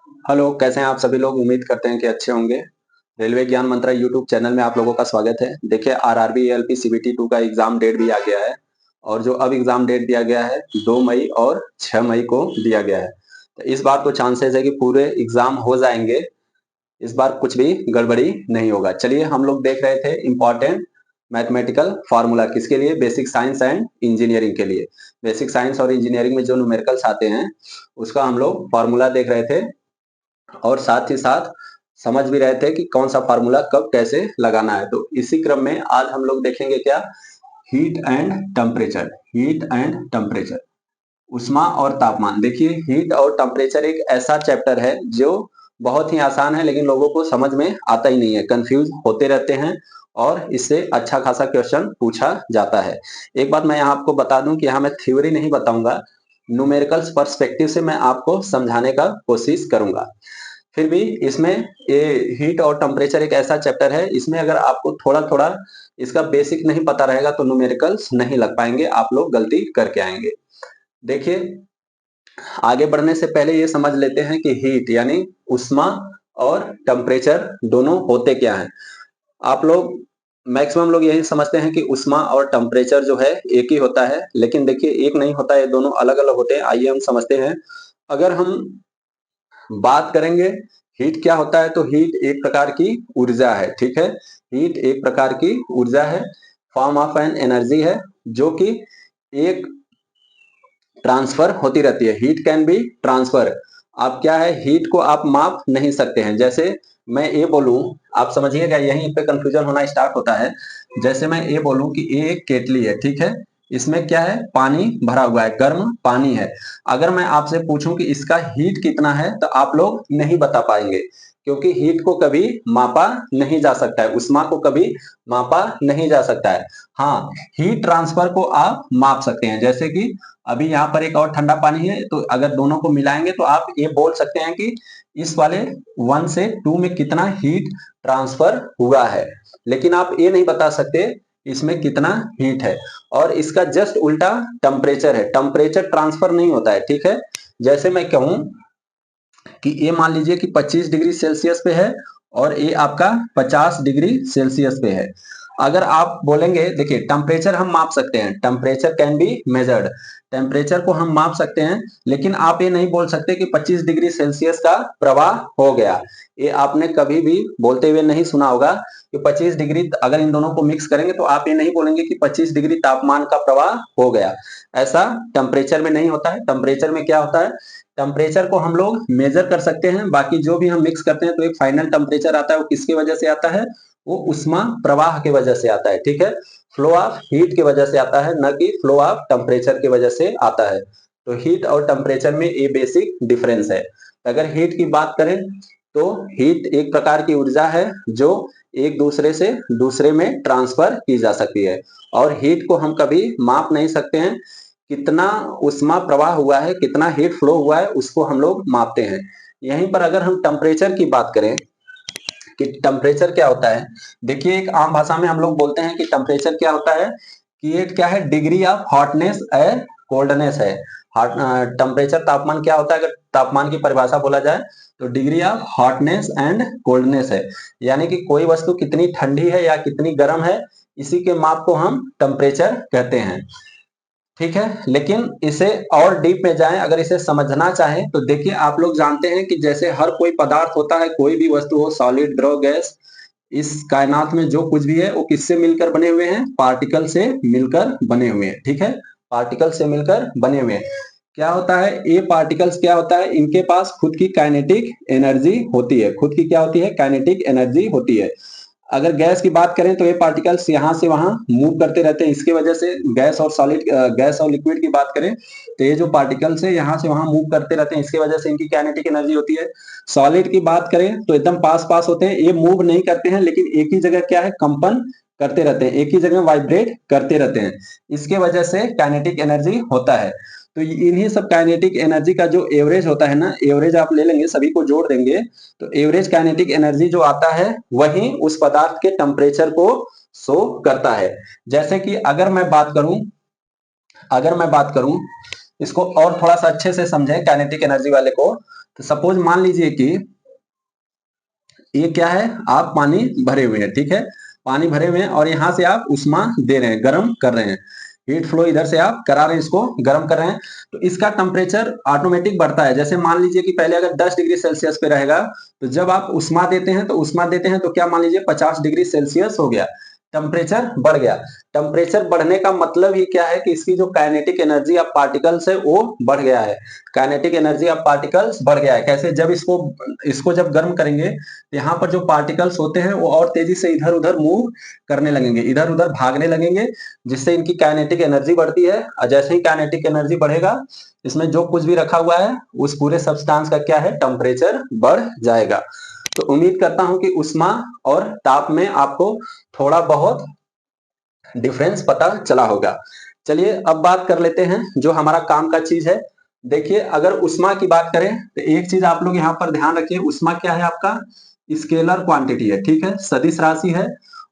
Hello, कैसे हैं आप सभी लोग। उम्मीद करते हैं कि अच्छे होंगे। रेलवे ज्ञान मंत्र यूट्यूब चैनल में आप लोगों का स्वागत है। देखिए, आरआरबी एएलपी सीबीटी 2 का एग्जाम डेट भी आ गया है और जो अब एग्जाम डेट दिया गया है 2 मई और 6 मई को दिया गया है। तो इस बार तो चांसेस है कि पूरे एग्जाम हो जाएंगे। इस बार कुछ भी गड़बड़ी नहीं होगा। चलिए, हम लोग देख रहे थे इंपॉर्टेंट मैथमेटिकल फार्मूला किसके लिए, बेसिक साइंस एंड इंजीनियरिंग के लिए। बेसिक साइंस और इंजीनियरिंग में जो न्यूमेरिकल्स आते हैं उसका हम लोग फार्मूला देख रहे थे और साथ ही साथ समझ भी रहे थे कि कौन सा फार्मूला कब कैसे लगाना है। तो इसी क्रम में आज हम लोग देखेंगे क्या, heat and temperature. Heat and temperature, उष्मा और तापमान। देखिए, हीट और टेम्परेचर एक ऐसा चैप्टर है जो बहुत ही आसान है लेकिन लोगों को समझ में आता ही नहीं है, कंफ्यूज होते रहते हैं और इससे अच्छा खासा क्वेश्चन पूछा जाता है। एक बात मैं यहाँ आपको बता दूं कि यहाँ मैं थ्योरी नहीं बताऊंगा, न्यूमेरिकल्स पर्सपेक्टिव से मैं आपको समझाने का कोशिश करूंगा। फिर भी इसमें ये हीट और टेम्परेचर एक ऐसा चैप्टर है, इसमें अगर आपको थोड़ा थोड़ा इसका बेसिक नहीं पता रहेगा तो न्यूमेरिकल्स नहीं लग पाएंगे, आप लोग गलती करके आएंगे। देखिए, आगे बढ़ने से पहले ये समझ लेते हैं कि हीट यानी उष्मा और टेम्परेचर दोनों होते क्या हैं। आप लोग मैक्सिमम लोग यही समझते हैं कि उष्मा और टेम्परेचर जो है एक ही होता है, लेकिन देखिए एक नहीं होता, ये दोनों अलग अलग होते हैं। आइए हम समझते हैं। अगर हम बात करेंगे हीट क्या होता है, तो हीट एक प्रकार की ऊर्जा है। ठीक है, हीट एक प्रकार की ऊर्जा है, फॉर्म ऑफ एन एनर्जी है जो कि एक ट्रांसफर होती रहती है। Heat can be transfer. आप क्या है, हीट को आप माप नहीं सकते हैं। जैसे मैं ये बोलूं, आप समझिएगा, यहीं पे कंफ्यूजन होना स्टार्ट होता है। जैसे मैं ये बोलूं कि ये एक केतली है, ठीक है, इसमें क्या है, पानी भरा हुआ है, गर्म पानी है। अगर मैं आपसे पूछूं कि इसका हीट कितना है तो आप लोग नहीं बता पाएंगे, क्योंकि हीट को कभी मापा नहीं जा सकता है, उष्मा को कभी मापा नहीं जा सकता है। हाँ, हीट ट्रांसफर को आप माप सकते हैं। जैसे कि अभी यहाँ पर एक और ठंडा पानी है, तो अगर दोनों को मिलाएंगे तो आप ये बोल सकते हैं कि इस वाले 1 से 2 में कितना हीट ट्रांसफर हुआ है, लेकिन आप ये नहीं बता सकते इसमें कितना हीट है। और इसका जस्ट उल्टा टेम्परेचर है, टेम्परेचर ट्रांसफर नहीं होता है। ठीक है, जैसे मैं कहूं कि ये मान लीजिए कि 25 डिग्री सेल्सियस पे है और ये आपका 50 डिग्री सेल्सियस पे है। अगर आप बोलेंगे, देखिए टेम्परेचर हम माप सकते हैं, temperature can be measured, temperature को हम माप सकते हैं, लेकिन आप ये नहीं बोल सकते कि 25 डिग्री सेल्सियस का प्रवाह हो गया। ये आपने कभी भी बोलते हुए नहीं सुना होगा कि 25 डिग्री, अगर इन दोनों को मिक्स करेंगे तो आप ये नहीं बोलेंगे कि 25 डिग्री तापमान का प्रवाह हो गया। ऐसा टेम्परेचर में नहीं होता है। टेम्परेचर में क्या होता है, टेम्परेचर को हम लोग मेजर कर सकते हैं, बाकी जो भी हम मिक्स करते हैं तो एक फाइनल टेम्परेचर आता है, वो किसकी वजह से आता है, वो उष्मा प्रवाह की वजह से आता है। ठीक है, फ्लो ऑफ हीट की वजह से आता है, न कि फ्लो ऑफ टेम्परेचर की वजह से आता है। तो हीट और टेम्परेचर में ये बेसिक डिफरेंस है। अगर हीट की बात करें तो हीट एक प्रकार की ऊर्जा है जो एक दूसरे से दूसरे में ट्रांसफर की जा सकती है, और हीट को हम कभी माप नहीं सकते हैं। कितना उष्मा प्रवाह हुआ है, कितना हीट फ्लो हुआ है, उसको हम लोग मापते हैं। यहीं पर अगर हम टेम्परेचर की बात करें कि टेम्परेचर क्या होता है, देखिए एक आम भाषा में हम लोग बोलते हैं कि टेम्परेचर क्या होता है, कि ये क्या है, degree of hotness and coldness है। टेम्परेचर तापमान क्या होता है, अगर तापमान की परिभाषा बोला जाए तो degree of hotness and coldness है, यानी कि कोई वस्तु कितनी ठंडी है या कितनी गर्म है, इसी के माप को हम टेम्परेचर कहते हैं। ठीक है, लेकिन इसे और डीप में जाएं, अगर इसे समझना चाहें तो देखिए, आप लोग जानते हैं कि जैसे हर कोई पदार्थ होता है, कोई भी वस्तु हो, सॉलिड, द्रव, गैस, इस कायनात में जो कुछ भी है वो किससे मिलकर बने हुए हैं, पार्टिकल से मिलकर बने हुए हैं। ठीक है, पार्टिकल से मिलकर बने हुए हैं। क्या होता है, ये पार्टिकल्स क्या होता है, इनके पास खुद की काइनेटिक एनर्जी होती है। खुद की क्या होती है, काइनेटिक एनर्जी होती है। अगर गैस की बात करें तो ये पार्टिकल्स यहाँ से वहां मूव करते रहते हैं, इसके वजह से गैस और सॉलिड, गैस और लिक्विड की बात करें तो ये जो पार्टिकल्स है यहाँ से वहां मूव करते रहते हैं, इसके वजह से इनकी काइनेटिक एनर्जी होती है। सॉलिड की बात करें तो एकदम पास पास होते हैं, ये मूव नहीं करते हैं, लेकिन एक ही जगह क्या है, कंपन करते रहते हैं, एक ही जगह वाइब्रेट करते रहते हैं, इसके वजह से काइनेटिक एनर्जी होता है। तो इन्हीं सब काइनेटिक एनर्जी का जो एवरेज होता है ना, एवरेज आप ले लेंगे, सभी को जोड़ देंगे तो एवरेज काइनेटिक एनर्जी जो आता है वही उस पदार्थ के टेम्परेचर को शो करता है। जैसे कि अगर मैं बात करूं इसको और थोड़ा सा अच्छे से समझें काइनेटिक एनर्जी वाले को। तो सपोज मान लीजिए कि ये क्या है, आप पानी भरे हुए हैं, ठीक है, पानी भरे हुए हैं और यहाँ से आप उष्मा दे रहे हैं, गर्म कर रहे हैं, हीट फ्लो इधर से आप करा रहे हैं, इसको गर्म कर रहे हैं। तो इसका टेम्परेचर ऑटोमेटिक बढ़ता है। जैसे मान लीजिए कि पहले अगर 10 डिग्री सेल्सियस पे रहेगा, तो जब आप उष्मा देते हैं तो क्या मान लीजिए 50 डिग्री सेल्सियस हो गया, टेम्परेचर बढ़ गया। टेम्परेचर बढ़ने का मतलब ही क्या है कि इसकी जो काइनेटिक एनर्जी ऑफ पार्टिकल्स है वो बढ़ गया है। काइनेटिक एनर्जी ऑफ पार्टिकल्स बढ़ गया है। कैसे? जब इसको जब गर्म करेंगे, यहाँ पर जो पार्टिकल्स होते हैं वो और तेजी से इधर उधर मूव करने लगेंगे, इधर उधर भागने लगेंगे, जिससे इनकी काइनेटिक एनर्जी बढ़ती है। और जैसे ही काइनेटिक एनर्जी बढ़ेगा, इसमें जो कुछ भी रखा हुआ है उस पूरे सब्सटेंस का क्या है, टेम्परेचर बढ़ जाएगा। तो उम्मीद करता हूं कि उष्मा और ताप में आपको थोड़ा बहुत डिफरेंस पता चला होगा। चलिए अब बात कर लेते हैं जो हमारा काम का चीज है। देखिए, अगर उष्मा की बात करें तो एक चीज आप लोग यहाँ पर ध्यान रखिए, उष्मा क्या है आपका, स्केलर क्वांटिटी है, ठीक है, सदिश राशि है।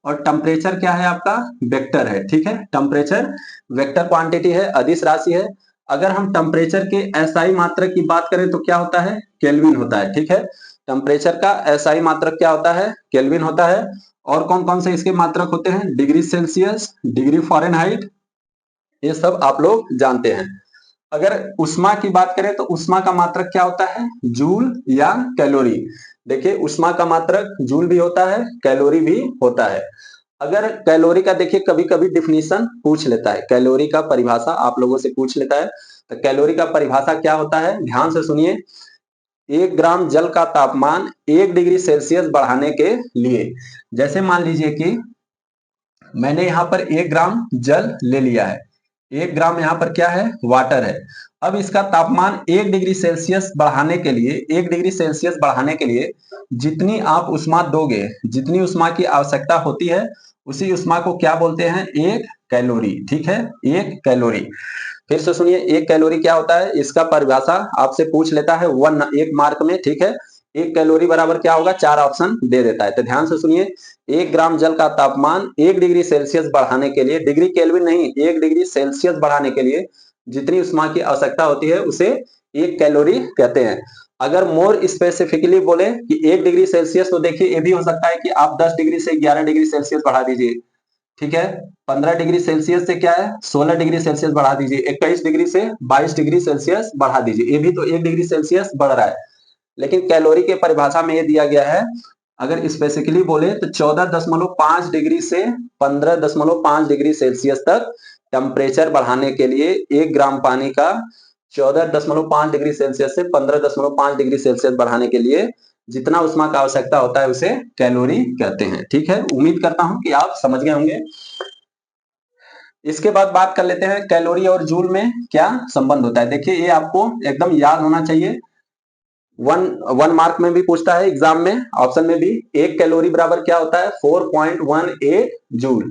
और टेम्परेचर क्या है आपका, वेक्टर है, ठीक है, टेम्परेचर वेक्टर क्वांटिटी है, अदिश राशि है। अगर हम टेम्परेचर के एसआई मात्रक की बात करें तो क्या होता है, केल्विन होता है, ठीक है। टेम्परेचर का एसआई मात्रक क्या होता है, केल्विन होता है। और कौन कौन से इसके मात्रक होते हैं, डिग्री सेल्सियस, डिग्री फ़ारेनहाइट, ये सब आप लोग जानते हैं। अगर उष्मा की बात करें तो उष्मा का मात्रक क्या होता है, जूल या कैलोरी। देखिए, उष्मा का मात्रक जूल भी होता है, कैलोरी भी होता है। अगर कैलोरी का देखिए कभी कभी डिफिनीशन पूछ लेता है, कैलोरी का परिभाषा आप लोगों से पूछ लेता है। तो कैलोरी का परिभाषा क्या होता है, ध्यान से सुनिए। 1 ग्राम जल का तापमान 1 डिग्री सेल्सियस बढ़ाने के लिए, जैसे मान लीजिए कि मैंने यहाँ पर 1 ग्राम जल ले लिया है, 1 ग्राम यहाँ पर क्या है, वाटर है। अब इसका तापमान 1 डिग्री सेल्सियस बढ़ाने के लिए, 1 डिग्री सेल्सियस बढ़ाने के लिए जितनी आप उष्मा दोगे, जितनी उष्मा की आवश्यकता होती है, उसी उष्मा को क्या बोलते हैं, 1 कैलोरी, ठीक है, 1 कैलोरी। फिर से सुनिए, 1 कैलोरी क्या होता है, इसका परिभाषा आपसे पूछ लेता है 1 मार्क में, ठीक है। 1 कैलोरी बराबर क्या होगा, 4 ऑप्शन दे देता है। तो ध्यान से सुनिए, 1 ग्राम जल का तापमान 1 डिग्री सेल्सियस बढ़ाने के लिए, डिग्री केल्विन नहीं, 1 डिग्री सेल्सियस बढ़ाने के लिए जितनी उष्मा की आवश्यकता होती है उसे 1 कैलोरी कहते हैं। अगर मोर स्पेसिफिकली बोले कि 1 डिग्री सेल्सियस, तो देखिए ये भी हो सकता है कि आप 10 डिग्री से 11 डिग्री सेल्सियस बढ़ा दीजिए, ठीक है। 15 डिग्री सेल्सियस से क्या है, 16 डिग्री सेल्सियस बढ़ा दीजिए, 21 डिग्री से 22 डिग्री सेल्सियस बढ़ा दीजिए, ये भी तो 1 डिग्री सेल्सियस बढ़ रहा है। लेकिन कैलोरी के परिभाषा में ये दिया गया है, अगर स्पेसिफिकली बोले तो 14.5 डिग्री से 15.5 डिग्री सेल्सियस तक टेम्परेचर बढ़ाने के लिए 1 ग्राम पानी का 14.5 डिग्री सेल्सियस से 15.5 डिग्री सेल्सियस बढ़ाने के लिए जितना उष्मा का आवश्यकता होता है उसे कैलोरी कहते हैं, ठीक है। उम्मीद करता हूं कि आप समझ गए होंगे। इसके बाद बात कर लेते हैं कैलोरी और जूल में क्या संबंध होता है। देखिए, ये आपको एकदम याद होना चाहिए, वन मार्क में भी पूछता है, एग्जाम में ऑप्शन में भी। 1 कैलोरी बराबर क्या होता है, 4.18 जूल,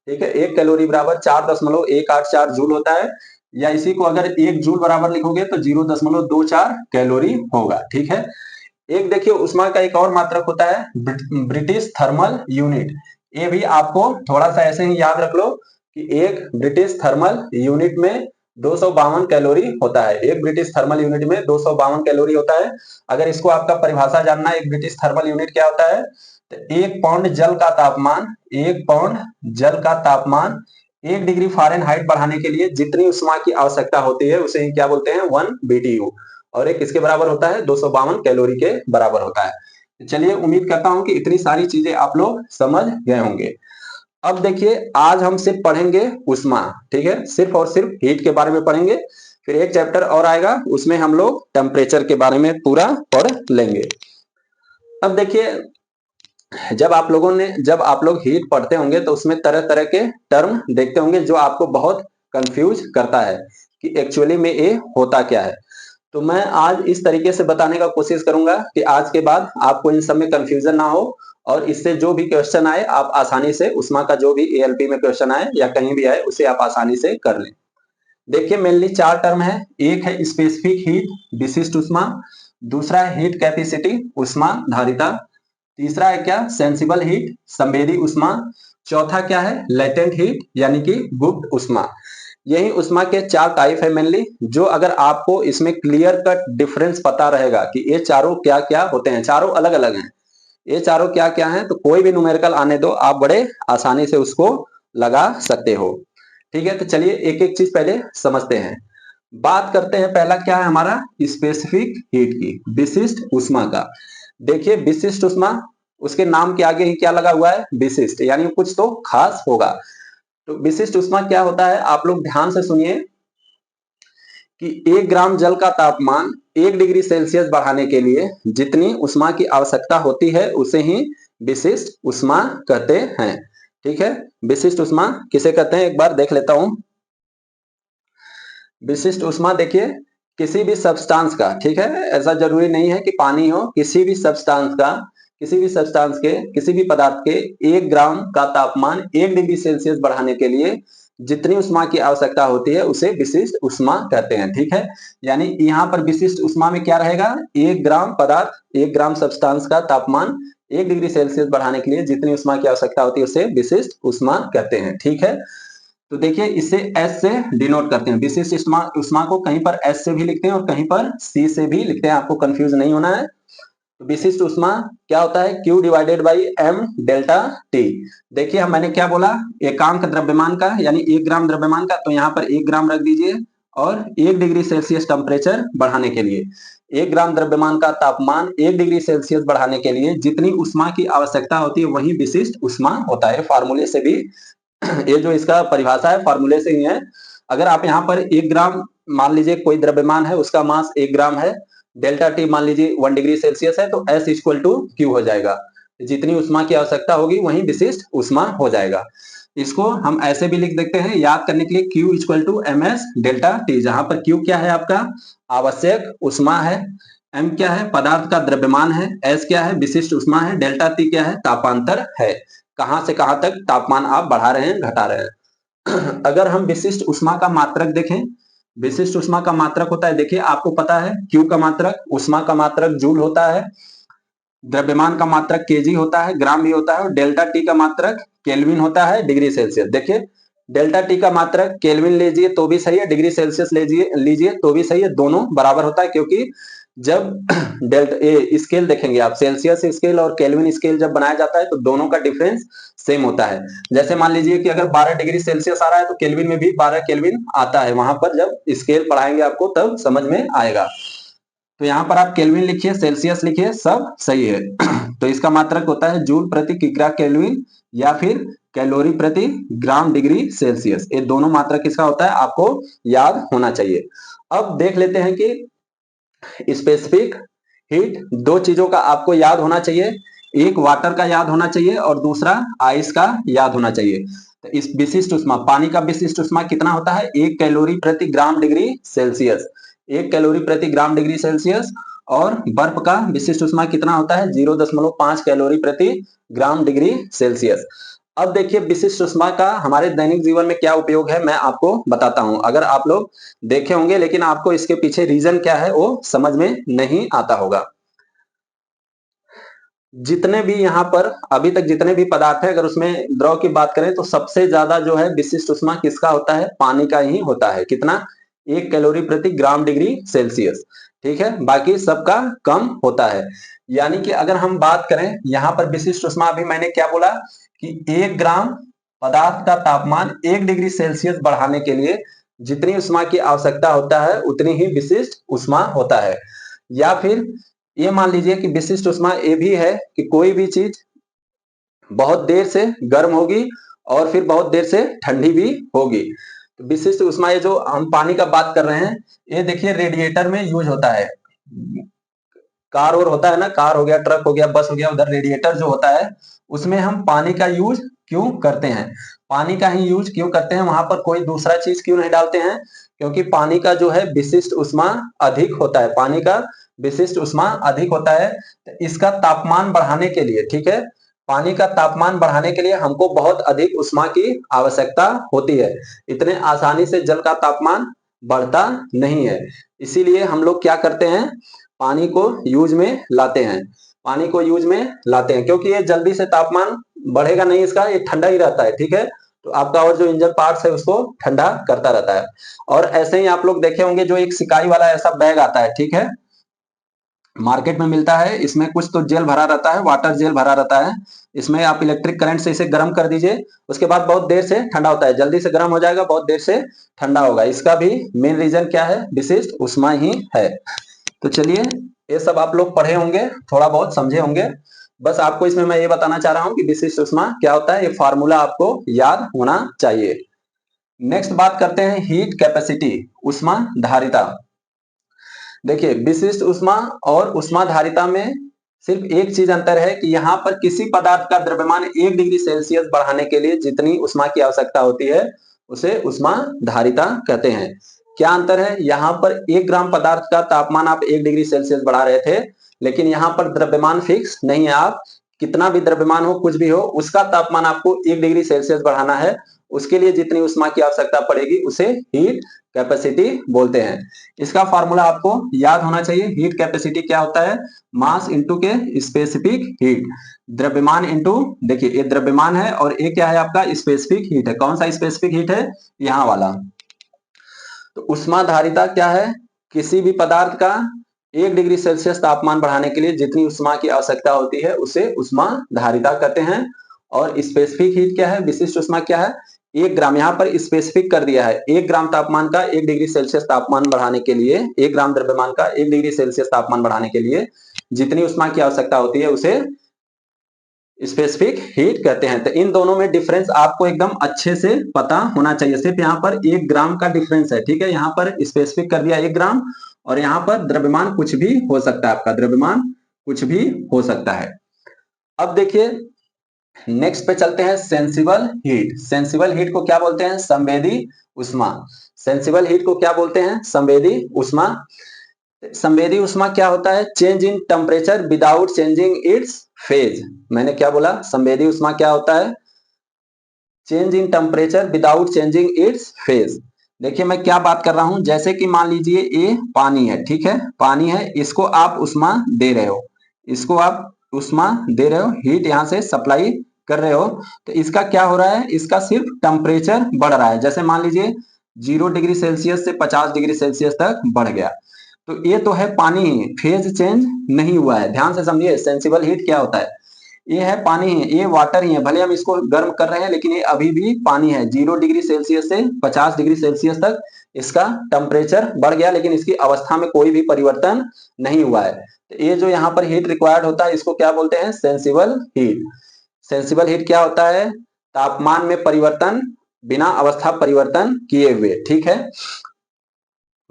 ठीक है। 1 कैलोरी बराबर 4.184 जूल होता है, या इसी को अगर 1 जूल बराबर लिखोगे तो 0.24 कैलोरी होगा, ठीक है। एक देखिए उष्मा का एक और मात्रक होता है, ब्रिटिश थर्मल यूनिट। ये भी आपको थोड़ा सा ऐसे ही याद रख लो कि एक ब्रिटिश थर्मल यूनिट में 252 कैलोरी होता है, एक ब्रिटिश थर्मल यूनिट में 252 कैलोरी होता है। अगर इसको आपका परिभाषा जानना है, एक ब्रिटिश थर्मल यूनिट क्या होता है, तो 1 पाउंड जल का तापमान, 1 पाउंड जल का तापमान 1 डिग्री फ़ारेनहाइट बढ़ाने के लिए जितनी उष्मा की आवश्यकता होती है उसे ही क्या बोलते हैं, 1 BTU। और एक किसके बराबर होता है, 252 कैलोरी के बराबर होता है। चलिए, उम्मीद करता हूं कि इतनी सारी चीजें आप लोग समझ गए होंगे। अब देखिए, आज हम सिर्फ पढ़ेंगे उष्मा, ठीक है, सिर्फ और सिर्फ हीट के बारे में पढ़ेंगे। फिर एक चैप्टर और आएगा, उसमें हम लोग टेम्परेचर के बारे में पूरा पढ़ लेंगे। अब देखिए, जब आप लोग हीट पढ़ते होंगे तो उसमें तरह तरह के टर्म देखते होंगे जो आपको बहुत कंफ्यूज करता है कि एक्चुअली में ये होता क्या है। तो मैं आज इस तरीके से बताने का कोशिश करूंगा कि आज के बाद आपको इन सब में कंफ्यूजन ना हो, और इससे जो भी क्वेश्चन आए आप आसानी से, उष्मा का जो भी एएलपी में क्वेश्चन आए या कहीं भी आए उसे आप आसानी से कर लें। देखिए, मेनली 4 टर्म है। एक है स्पेसिफिक हीट, विशिष्ट उष्मा। दूसरा है हीट कैपेसिटी, उष्मा धारिता। तीसरा है क्या, सेंसिबल हीट, संवेदी उष्मा। चौथा क्या है, लेटेंट हीट यानी कि गुप्त उष्मा। यही उष्मा के 4 टाइप है मेनली, जो अगर आपको इसमें क्लियर कट डिफरेंस पता रहेगा कि ये चारों क्या क्या होते हैं, चारों अलग अलग हैं, ये चारों क्या क्या हैं, तो कोई भी न्यूमेरिकल आने दो, आप बड़े आसानी से उसको लगा सकते हो। ठीक है, तो चलिए एक एक चीज पहले समझते हैं। बात करते हैं, पहला क्या है हमारा, स्पेसिफिक हीट की, विशिष्ट ऊष्मा का। देखिए विशिष्ट ऊष्मा, उसके नाम के आगे ही क्या लगा हुआ है, विशिष्ट, यानी कुछ तो खास होगा। तो विशिष्ट ऊष्मा क्या होता है, आप लोग ध्यान से सुनिए कि 1 ग्राम जल का तापमान 1 डिग्री सेल्सियस बढ़ाने के लिए जितनी ऊष्मा की आवश्यकता होती है उसे ही विशिष्ट ऊष्मा कहते हैं। ठीक है, विशिष्ट ऊष्मा किसे कहते हैं, एक बार देख लेता हूं। विशिष्ट ऊष्मा देखिए, किसी भी सब्सटेंस का, ठीक है, ऐसा जरूरी नहीं है कि पानी हो, किसी भी सब्सटेंस का, किसी भी सब्सटेंस के, किसी भी पदार्थ के 1 ग्राम का तापमान 1 डिग्री सेल्सियस बढ़ाने के लिए जितनी उष्मा की आवश्यकता होती है उसे विशिष्ट उष्मा कहते हैं। ठीक है, यानी यहाँ पर विशिष्ट उष्मा में क्या रहेगा, 1 ग्राम पदार्थ, 1 ग्राम सब्सटेंस का तापमान 1 डिग्री सेल्सियस बढ़ाने के लिए जितनी उष्मा की आवश्यकता होती है उसे विशिष्ट उष्मा कहते हैं। ठीक है, तो देखिए इसे एस से डिनोट करते हैं, विशिष्ट उष्मा, उष्मा को कहीं पर एस से भी लिखते हैं और कहीं पर सी से भी लिखते हैं, आपको कंफ्यूज नहीं होना है। तो विशिष्ट उष्मा क्या होता है, Q divided by M delta T. देखिए हम, मैंने क्या बोला, एकांक द्रव्यमान का, यानी 1 ग्राम द्रव्यमान का, तो यहाँ पर 1 ग्राम रख दीजिए, और 1 डिग्री सेल्सियस टेम्परेचर बढ़ाने के लिए, 1 ग्राम द्रव्यमान का तापमान 1 डिग्री सेल्सियस बढ़ाने के लिए जितनी उष्मा की आवश्यकता होती है वही विशिष्ट उष्मा होता है। फार्मूले से भी ये जो इसका परिभाषा है फार्मूले से ही है। अगर आप यहाँ पर 1 ग्राम, मान लीजिए कोई द्रव्यमान है, उसका मास 1 ग्राम है, डेल्टा टी मान लीजिए 1 डिग्री सेल्सियस है, तो S इक्वल टू क्यू हो जाएगा, जितनी उष्मा की आवश्यकता होगी वही विशिष्ट उष्मा हो जाएगा। इसको हम ऐसे भी लिख देते हैं याद करने के लिए, Q equal to M S delta T, जहां पर Q क्या है आपका आवश्यक उष्मा है, M क्या है पदार्थ का द्रव्यमान है, S क्या है विशिष्ट उष्मा है, डेल्टा T क्या है तापांतर है, कहां से कहां तक तापमान आप बढ़ा रहे हैं घटा रहे हैं। अगर हम विशिष्ट उष्मा का मात्रक देखें, विशिष्ट उष्मा का मात्रक होता है, देखिए आपको पता है Q का मात्रक, उष्मा का मात्रक जूल होता है, द्रव्यमान का मात्रक केजी होता है, ग्राम भी होता है, और डेल्टा टी का मात्रक केल्विन होता है, डिग्री सेल्सियस। देखिए डेल्टा टी का मात्रक केल्विन लीजिए तो भी सही है, डिग्री सेल्सियस लीजिए तो भी सही है, दोनों बराबर होता है, क्योंकि जब डेल्टा स्केल देखेंगे आप, सेल्सियस स्केल और केल्विन स्केल जब बनाया जाता है तो दोनों का डिफरेंस सेम होता है। जैसे मान लीजिए कि अगर 12 डिग्री सेल्सियस आ रहा है तो केल्विन में भी 12 केल्विन आता है, वहां पर जब स्केल पढ़ाएंगे आपको तब समझ में आएगा। तो यहाँ पर आप केल्विन लिखिए, सेल्सियस लिखिए, सब सही है। तो इसका मात्रक होता है जूल प्रति किग्रा केल्विन या फिर कैलोरी प्रति ग्राम डिग्री सेल्सियस, ये दोनों मात्रक किसका होता है आपको याद होना चाहिए। अब देख लेते हैं कि स्पेसिफिक हीट, दो चीजों का आपको याद होना चाहिए, एक वाटर का याद होना चाहिए और दूसरा आइस का याद होना चाहिए। तो इस विशिष्ट उष्मा, पानी का विशिष्ट उष्मा कितना होता है, 1 कैलोरी प्रति ग्राम डिग्री सेल्सियस, 1 कैलोरी प्रति ग्राम डिग्री सेल्सियस, और बर्फ का विशिष्ट उष्मा कितना होता है 0.5 कैलोरी प्रति ग्राम डिग्री सेल्सियस। अब देखिए विशिष्ट उष्मा का हमारे दैनिक जीवन में क्या उपयोग है मैं आपको बताता हूं। अगर आप लोग देखे होंगे लेकिन आपको इसके पीछे रीजन क्या है वो समझ में नहीं आता होगा। जितने भी यहाँ पर अभी तक जितने भी पदार्थ है, अगर उसमें द्रव की बात करें तो सबसे ज्यादा जो है विशिष्ट उष्मा किसका होता है, पानी का ही होता है। कितना, 1 कैलोरी प्रति ग्राम डिग्री सेल्सियस। ठीक है, बाकी सबका कम होता है। यानी कि अगर हम बात करें यहाँ पर विशिष्ट उष्मा, अभी मैंने क्या बोला कि 1 ग्राम पदार्थ का तापमान 1 डिग्री सेल्सियस बढ़ाने के लिए जितनी उष्मा की आवश्यकता होता है उतनी ही विशिष्ट उष्मा होता है। या फिर ये मान लीजिए कि विशिष्ट उष्मा ये भी है कि कोई भी चीज बहुत देर से गर्म होगी और फिर बहुत देर से ठंडी भी होगी। तो विशिष्ट उष्मा, ये जो हम पानी का बात कर रहे हैं, ये देखिए रेडिएटर में यूज होता है। कार और होता है ना, कार हो गया, ट्रक हो गया, बस हो गया, उधर रेडिएटर जो होता है उसमें हम पानी का यूज क्यों करते हैं, पानी का ही यूज क्यों करते हैं, वहां पर कोई दूसरा चीज क्यों नहीं डालते हैं, क्योंकि पानी का जो है विशिष्ट उष्मा अधिक होता है, पानी का विशिष्ट उष्मा अधिक होता है। तो इसका तापमान बढ़ाने के लिए, ठीक है, पानी का तापमान बढ़ाने के लिए हमको बहुत अधिक उष्मा की आवश्यकता होती है, इतने आसानी से जल का तापमान बढ़ता नहीं है। इसीलिए हम लोग क्या करते हैं, पानी को यूज में लाते हैं, पानी को यूज में लाते हैं, क्योंकि ये जल्दी से तापमान बढ़ेगा नहीं इसका, ये ठंडा ही रहता है। ठीक है, तो आपका और जो इंजन पार्ट्स है उसको ठंडा करता रहता है। और ऐसे ही आप लोग देखे होंगे जो एक सिकाई वाला ऐसा बैग आता है, ठीक है, मार्केट में मिलता है, इसमें कुछ तो जेल भरा रहता है, वाटर जेल भरा रहता है। इसमें आप इलेक्ट्रिक करंट से इसे गर्म कर दीजिए, उसके बाद बहुत देर से ठंडा होता है, जल्दी से गर्म हो जाएगा, बहुत देर से ठंडा होगा। इसका भी मेन रीजन क्या है? विशिष्ट ऊष्मा ही है। तो चलिए, ये सब आप लोग पढ़े होंगे, थोड़ा बहुत समझे होंगे। बस आपको इसमें मैं ये बताना चाह रहा हूं कि विशिष्ट ऊष्मा क्या होता है, ये फार्मूला आपको याद होना चाहिए। नेक्स्ट बात करते हैं हीट कैपेसिटी, ऊष्मा धारिता। देखिए, विशिष्ट ऊष्मा और ऊष्माधारिता में सिर्फ एक चीज अंतर है कि यहाँ पर किसी पदार्थ का द्रव्यमान 1 डिग्री सेल्सियस बढ़ाने के लिए जितनी ऊष्मा की आवश्यकता होती है उसे ऊष्माधारिता कहते हैं। क्या अंतर है? यहाँ पर 1 ग्राम पदार्थ का तापमान आप 1 डिग्री सेल्सियस बढ़ा रहे थे, लेकिन यहाँ पर द्रव्यमान फिक्स नहीं है। आप कितना भी द्रव्यमान हो, कुछ भी हो, उसका तापमान आपको 1 डिग्री सेल्सियस बढ़ाना है। उसके लिए जितनी ऊष्मा की आवश्यकता पड़ेगी उसे हीट कैपेसिटी बोलते हैं। इसका फॉर्मूला आपको याद होना चाहिए। हीट कैपेसिटी क्या होता है? मास इंटू के स्पेसिफिक हीट, द्रव्यमान इंटू, देखिए ये द्रव्यमान है और ये क्या है आपका? स्पेसिफिक हीट है। कौन सा स्पेसिफिक हीट है? यहाँ वाला। तो ऊष्माधारिता क्या है? किसी भी पदार्थ का 1 डिग्री सेल्सियस तापमान बढ़ाने के लिए जितनी ऊष्मा की आवश्यकता होती है उसे ऊष्माधारिता कहते हैं। और स्पेसिफिक हीट क्या है? विशिष्ट ऊष्मा क्या है? 1 ग्राम, यहाँ पर स्पेसिफिक कर दिया है, 1 ग्राम तापमान का 1 डिग्री सेल्सियस तापमान बढ़ाने के लिए, 1 ग्राम द्रव्यमान का 1 डिग्री सेल्सियस तापमान बढ़ाने के लिए जितनी ऊष्मा की आवश्यकता होती है उसे स्पेसिफिक हीट कहते हैं। तो इन दोनों में डिफरेंस आपको एकदम अच्छे से पता होना चाहिए। सिर्फ यहाँ पर 1 ग्राम का डिफरेंस है, ठीक है। यहाँ पर स्पेसिफिक कर दिया 1 ग्राम, और यहाँ पर द्रव्यमान कुछ भी हो सकता है, आपका द्रव्यमान कुछ भी हो सकता है। अब देखिए, नेक्स्ट पे चलते हैं सेंसिबल हीट। सेंसिबल हीट को क्या बोलते हैं? संवेदी ऊष्मा। सेंसिबल हीट को क्या बोलते हैं? संवेदी ऊष्मा। संवेदी ऊष्मा क्या होता है? Change in temperature without changing it's phase. मैंने क्या बोला? संवेदी ऊष्मा क्या होता है? Change in temperature without changing it's phase. देखिए मैं क्या बात कर रहा हूं, जैसे कि मान लीजिए ये पानी है, ठीक है, पानी है, इसको आप ऊष्मा दे रहे हो, इसको आप ऊष्मा दे रहे हो, हीट यहां से सप्लाई कर रहे हो, तो इसका क्या हो रहा है? इसका सिर्फ टेम्परेचर बढ़ रहा है। जैसे मान लीजिए 0 डिग्री सेल्सियस से 50 डिग्री सेल्सियस तक बढ़ गया, तो ये तो है पानी ही, फेज चेंज नहीं हुआ है। ध्यान से समझिए, सेंसिबल हीट क्या होता है? ये है पानी ही, ये वाटर ही है, भले हम इसको गर्म कर रहे हैं लेकिन ये अभी भी पानी है। 0 डिग्री सेल्सियस से 50 डिग्री सेल्सियस तक इसका टेम्परेचर बढ़ गया, लेकिन इसकी अवस्था में कोई भी परिवर्तन नहीं हुआ है। तो ये जो यहाँ पर हीट रिक्वायर्ड होता है इसको क्या बोलते हैं? Sensible heat. सेंसिबल हीट क्या होता है? तापमान में परिवर्तन बिना अवस्था परिवर्तन किए हुए, ठीक है,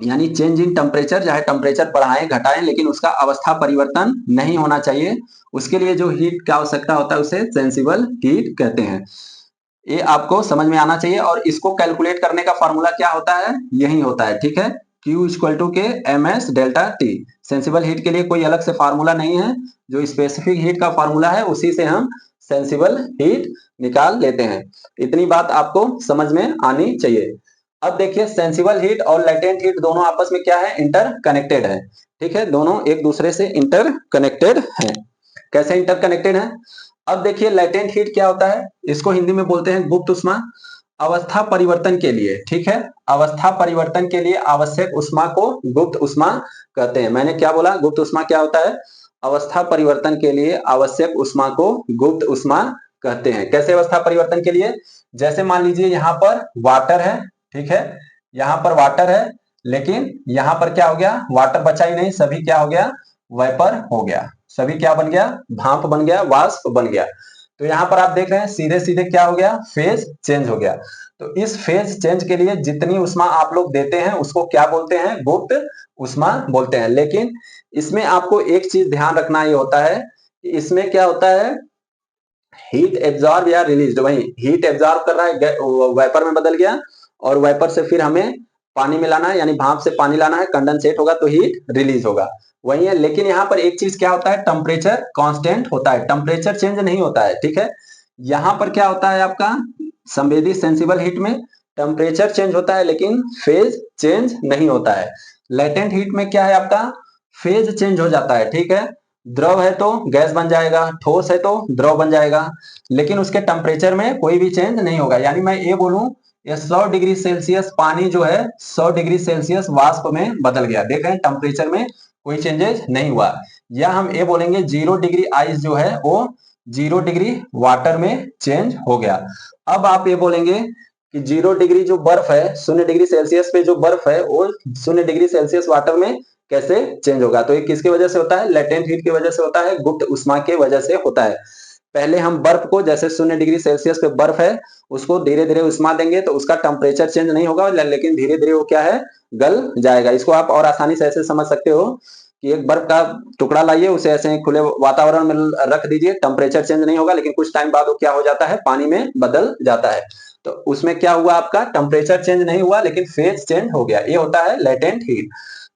यानी चेंज इन टेम्परेचर, चाहे टेम्परेचर बढ़ाएं घटाएं लेकिन उसका अवस्था परिवर्तन नहीं होना चाहिए। उसके लिए जो हीट की आवश्यकता होता है उसे सेंसिबल हीट कहते हैं। ये आपको समझ में आना चाहिए। और इसको कैलकुलेट करने का फॉर्मूला क्या होता है? यही होता है, ठीक है, Q इक्वल टू के MS delta T। Sensible heat के लिए कोई अलग से फार्मूला नहीं है, जो स्पेसिफिक हीट का फार्मूला है उसी से हम सेंसिबल हीट निकाल लेते हैं। इतनी बात आपको समझ में आनी चाहिए। अब देखिए, सेंसिबल हीट और लेटेंट हीट दोनों आपस में क्या है? इंटर कनेक्टेड है, ठीक है, दोनों एक दूसरे से इंटर कनेक्टेड है। कैसे इंटर कनेक्टेड है? अब देखिए, लेटेंट हीट क्या होता है? इसको हिंदी में बोलते हैं गुप्त ऊष्मा। अवस्था परिवर्तन के लिए, ठीक है, अवस्था परिवर्तन के लिए आवश्यक ऊष्मा को गुप्त ऊष्मा कहते हैं। मैंने क्या बोला? गुप्त ऊष्मा क्या होता है? अवस्था परिवर्तन के लिए आवश्यक ऊष्मा को गुप्त ऊष्मा कहते हैं। कैसे अवस्था परिवर्तन के लिए? जैसे मान लीजिए यहाँ पर वाटर है, ठीक है, यहाँ पर वाटर है, लेकिन यहाँ पर क्या हो गया? वाटर बचा ही नहीं, सभी क्या हो गया? वेपर हो गया। सभी क्या बन गया? भाप बन गया, वाष्प बन गया। तो यहाँ पर आप देख रहे हैं सीधे सीधे क्या हो गया? फेज चेंज हो गया। तो इस फेज चेंज के लिए जितनी ऊष्मा आप लोग देते हैं उसको क्या बोलते हैं? गुप्त ऊष्मा बोलते हैं। लेकिन इसमें आपको एक चीज ध्यान रखना ये होता है कि इसमें क्या होता है? हीट एब्जॉर्ब या रिलीज, वही हीट एब्जॉर्ब कर रहा है, वेपर में बदल गया, और वेपर से फिर हमें पानी में लाना है, यानी भाप से पानी लाना है, कंडेंसेट होगा तो हीट रिलीज होगा, वही है। लेकिन यहाँ पर एक चीज क्या होता है? टेम्परेचर कांस्टेंट होता है, टेम्परेचर चेंज नहीं होता है, ठीक है। यहाँ पर क्या होता है आपका? संवेदी सेंसिबल हीट में टेम्परेचर चेंज होता है लेकिन फेज चेंज नहीं होता है। लेटेंट हीट में क्या है आपका? फेज चेंज हो जाता है, ठीक है, द्रव है तो गैस बन जाएगा, ठोस है तो द्रव बन जाएगा, लेकिन उसके टेम्परेचर में कोई भी चेंज नहीं होगा। यानी मैं ये बोलूं ये 100 डिग्री सेल्सियस पानी जो है 100 डिग्री सेल्सियस वाष्प में बदल गया। देख रहे हैं टेम्परेचर में कोई चेंजेस नहीं हुआ। या हम ये बोलेंगे 0 डिग्री आइस जो है वो 0 डिग्री वाटर में चेंज हो गया। अब आप ये बोलेंगे कि 0 डिग्री जो बर्फ है 0 डिग्री सेल्सियस पे जो बर्फ है वो 0 डिग्री सेल्सियस वाटर में कैसे चेंज होगा। तो ये किसकी वजह से होता है, लेटेंट हीट की वजह से होता है, गुप्त उष्मा के वजह से होता है। पहले हम बर्फ को, जैसे 0 डिग्री सेल्सियस पे बर्फ है, उसको धीरे धीरे उष्मा देंगे तो उसका टेम्परेचर चेंज नहीं होगा, लेकिन धीरे धीरे वो क्या है, गल जाएगा। इसको आप और आसानी से ऐसे समझ सकते हो कि एक बर्फ का टुकड़ा लाइए, उसे ऐसे खुले वातावरण में रख दीजिए, टेम्परेचर चेंज नहीं होगा, लेकिन कुछ टाइम बाद वो क्या हो जाता है, पानी में बदल जाता है। तो उसमें क्या हुआ, आपका टेम्परेचर चेंज नहीं हुआ लेकिन फेज चेंज हो गया। ये होता है लेटेंट हीट।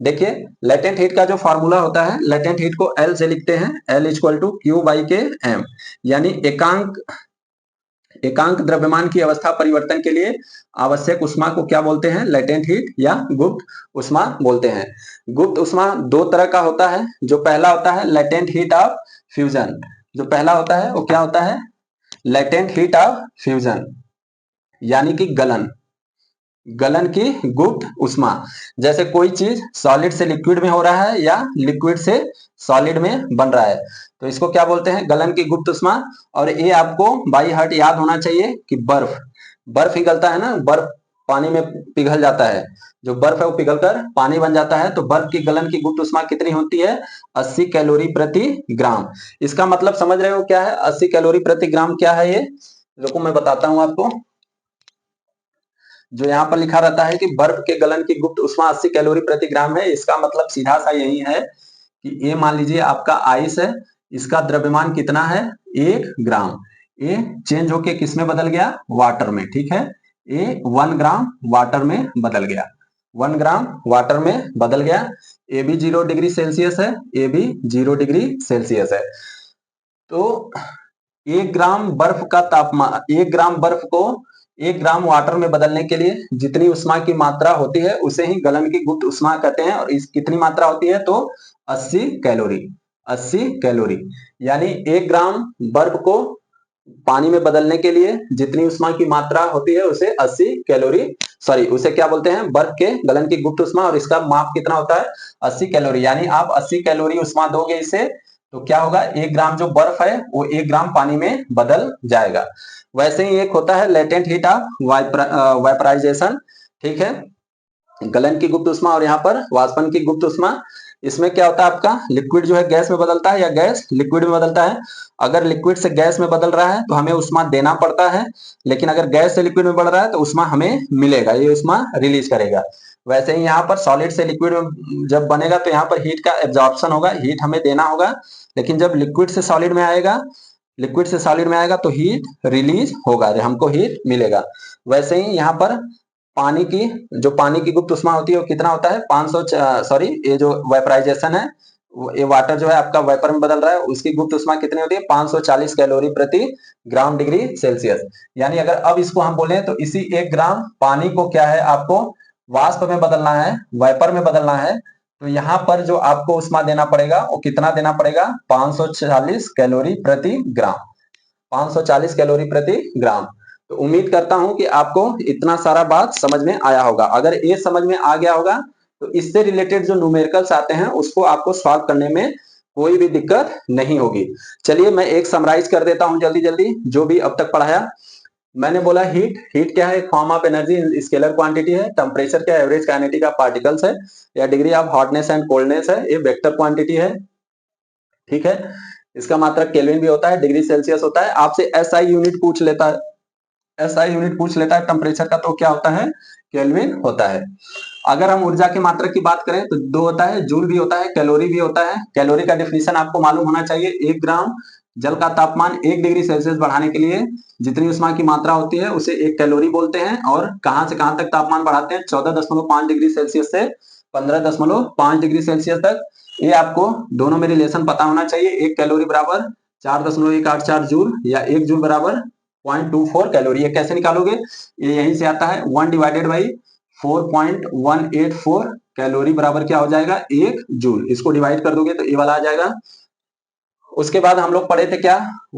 देखिए लेटेंट हीट का जो फॉर्मूला होता है, लेटेंट हीट को एल से लिखते हैं, L equal to Q by के एम। यानी एकांक द्रव्यमान की अवस्था परिवर्तन के लिए आवश्यक उष्मा को क्या बोलते हैं, लेटेंट हीट या गुप्त उष्मा बोलते हैं। गुप्त उष्मा दो तरह का होता है। जो पहला होता है लेटेंट हीट ऑफ फ्यूजन। जो पहला होता है वो क्या होता है, लेटेंट हीट ऑफ फ्यूजन, यानी कि गलन, गलन की गुप्त उष्मा। जैसे कोई चीज सॉलिड से लिक्विड में हो रहा है या लिक्विड से सॉलिड में बन रहा है, तो इसको क्या बोलते हैं, गलन की गुप्त उष्मा। और ये आपको बाई हार्ट याद होना चाहिए कि बर्फ बर्फ पिघलता है ना, बर्फ पानी में पिघल जाता है, जो बर्फ है वो पिघलकर पानी बन जाता है। तो बर्फ की गलन की गुप्त उष्मा कितनी होती है, 80 कैलोरी प्रति ग्राम। इसका मतलब समझ रहे हो क्या है 80 कैलोरी प्रति ग्राम क्या है ये, रुको मैं बताता हूं आपको। जो यहाँ पर लिखा रहता है कि बर्फ के गलन की गुप्त उष्मा 80 कैलोरी प्रति ग्राम है, इसका मतलब सीधा सा यही है कि ये मान लीजिए आपका आइस है, इसका द्रव्यमान कितना है, 1 ग्राम। ये चेंज होके किस में बदल गया, वाटर में, ठीक है। ये 1 ग्राम वाटर में बदल गया, 1 ग्राम वाटर में बदल गया। ये भी 0 डिग्री सेल्सियस है, ये भी 0 डिग्री सेल्सियस है। तो 1 ग्राम बर्फ का तापमान, 1 ग्राम बर्फ को 1 ग्राम वाटर में बदलने के लिए जितनी उष्मा की मात्रा होती है उसे ही गलन की गुप्त उष्मा कहते हैं। और इस कितनी मात्रा होती है, तो 80 कैलोरी, 80 कैलोरी। यानी 1 ग्राम बर्फ को पानी में बदलने के लिए जितनी उष्मा की मात्रा होती है उसे 80 कैलोरी, सॉरी उसे क्या बोलते हैं, बर्फ के गलन की गुप्त उष्मा, और इसका माप कितना होता है, 80 कैलोरी। यानी आप 80 कैलोरी उष्मा दोगे इसे तो क्या होगा, 1 ग्राम जो बर्फ है वो 1 ग्राम पानी में बदल जाएगा। वैसे ही एक होता है लेटेंट हीट ऑफ वाइपराइजेशन, ठीक है, गलन की गुप्त उष्मा और यहाँ पर वाष्पन की गुप्त उष्मा। इसमें क्या होता है, आपका लिक्विड जो है गैस में बदलता है या गैस लिक्विड में बदलता है। अगर लिक्विड से गैस में बदल रहा है तो हमें उष्मा देना पड़ता है, लेकिन अगर गैस से लिक्विड में बढ़ रहा है तो उष्मा हमें मिलेगा, ये उष्मा रिलीज करेगा। वैसे ही यहाँ पर सॉलिड से लिक्विड में जब बनेगा तो यहाँ पर हीट का एब्जॉर्प्शन होगा, हीट हमें देना होगा, लेकिन जब लिक्विड से सॉलिड में आएगा, लिक्विड से सॉलिड में आएगा तो हीट रिलीज होगा, हमको हीट मिलेगा। वैसे ही यहाँ पर पानी की, जो पानी की गुप्त उष्मा होती है वो कितना होता है, 500, सॉरी ये जो वेपराइजेशन है, ये वाटर जो है आपका वेपर में बदल रहा है, उसकी गुप्त उष्मा कितनी होती है, 540 कैलोरी प्रति ग्राम डिग्री सेल्सियस। यानी अगर अब इसको हम बोले तो इसी 1 ग्राम पानी को क्या है, आपको वाष्प में बदलना है, वेपर में बदलना है, तो यहाँ पर जो आपको उष्मा देना पड़ेगा वो कितना देना पड़ेगा, 540 कैलोरी प्रति ग्राम, 540 कैलोरी प्रति ग्राम। तो उम्मीद करता हूं कि आपको इतना सारा बात समझ में आया होगा। अगर ये समझ में आ गया होगा तो इससे रिलेटेड जो न्यूमेरिकल्स आते हैं उसको आपको सॉल्व करने में कोई भी दिक्कत नहीं होगी। चलिए मैं एक समराइज कर देता हूं जल्दी जल्दी जो भी अब तक पढ़ाया। मैंने बोला हीट, हीट क्या है, एक form of energy, scalar quantity है। टेम्परेचर क्या, एवरेज काइनेटिक ऑफ पार्टिकल्स है, या degree of hotness and coldness है, ये वेक्टर क्वांटिटी है, ठीक है। इसका मात्रक केल्विन भी होता है, डिग्री सेल्सियस होता है। आपसे एसआई यूनिट पूछ लेता है, एसआई यूनिट पूछ लेता है टेम्परेचर का, तो क्या होता है, केल्विन होता है। अगर हम ऊर्जा के मात्रक की बात करें तो दो होता है, जूल भी होता है, कैलोरी भी होता है। कैलोरी का डिफिनीशन आपको मालूम होना चाहिए, 1 ग्राम जल का तापमान 1 डिग्री सेल्सियस बढ़ाने के लिए जितनी उष्मा की मात्रा होती है उसे 1 कैलोरी बोलते हैं। और कहां से कहां तक तापमान बढ़ाते हैं, 14.5 डिग्री सेल्सियस से 15.5 डिग्री सेल्सियस तक। ये आपको दोनों में रिलेशन पता होना चाहिए, 1 कैलोरी बराबर 4.184 जूल, या 1 जूल बराबर 0.24 कैलोरी। ये कैसे निकालोगे, ये यहीं से आता है, 1 डिवाइडेड बाई 4.184 कैलोरी बराबर क्या हो जाएगा, 1 जूल। इसको डिवाइड कर दोगे तो ये वाला आ जाएगा उसके बाद हम लोग पढ़े थे क्या,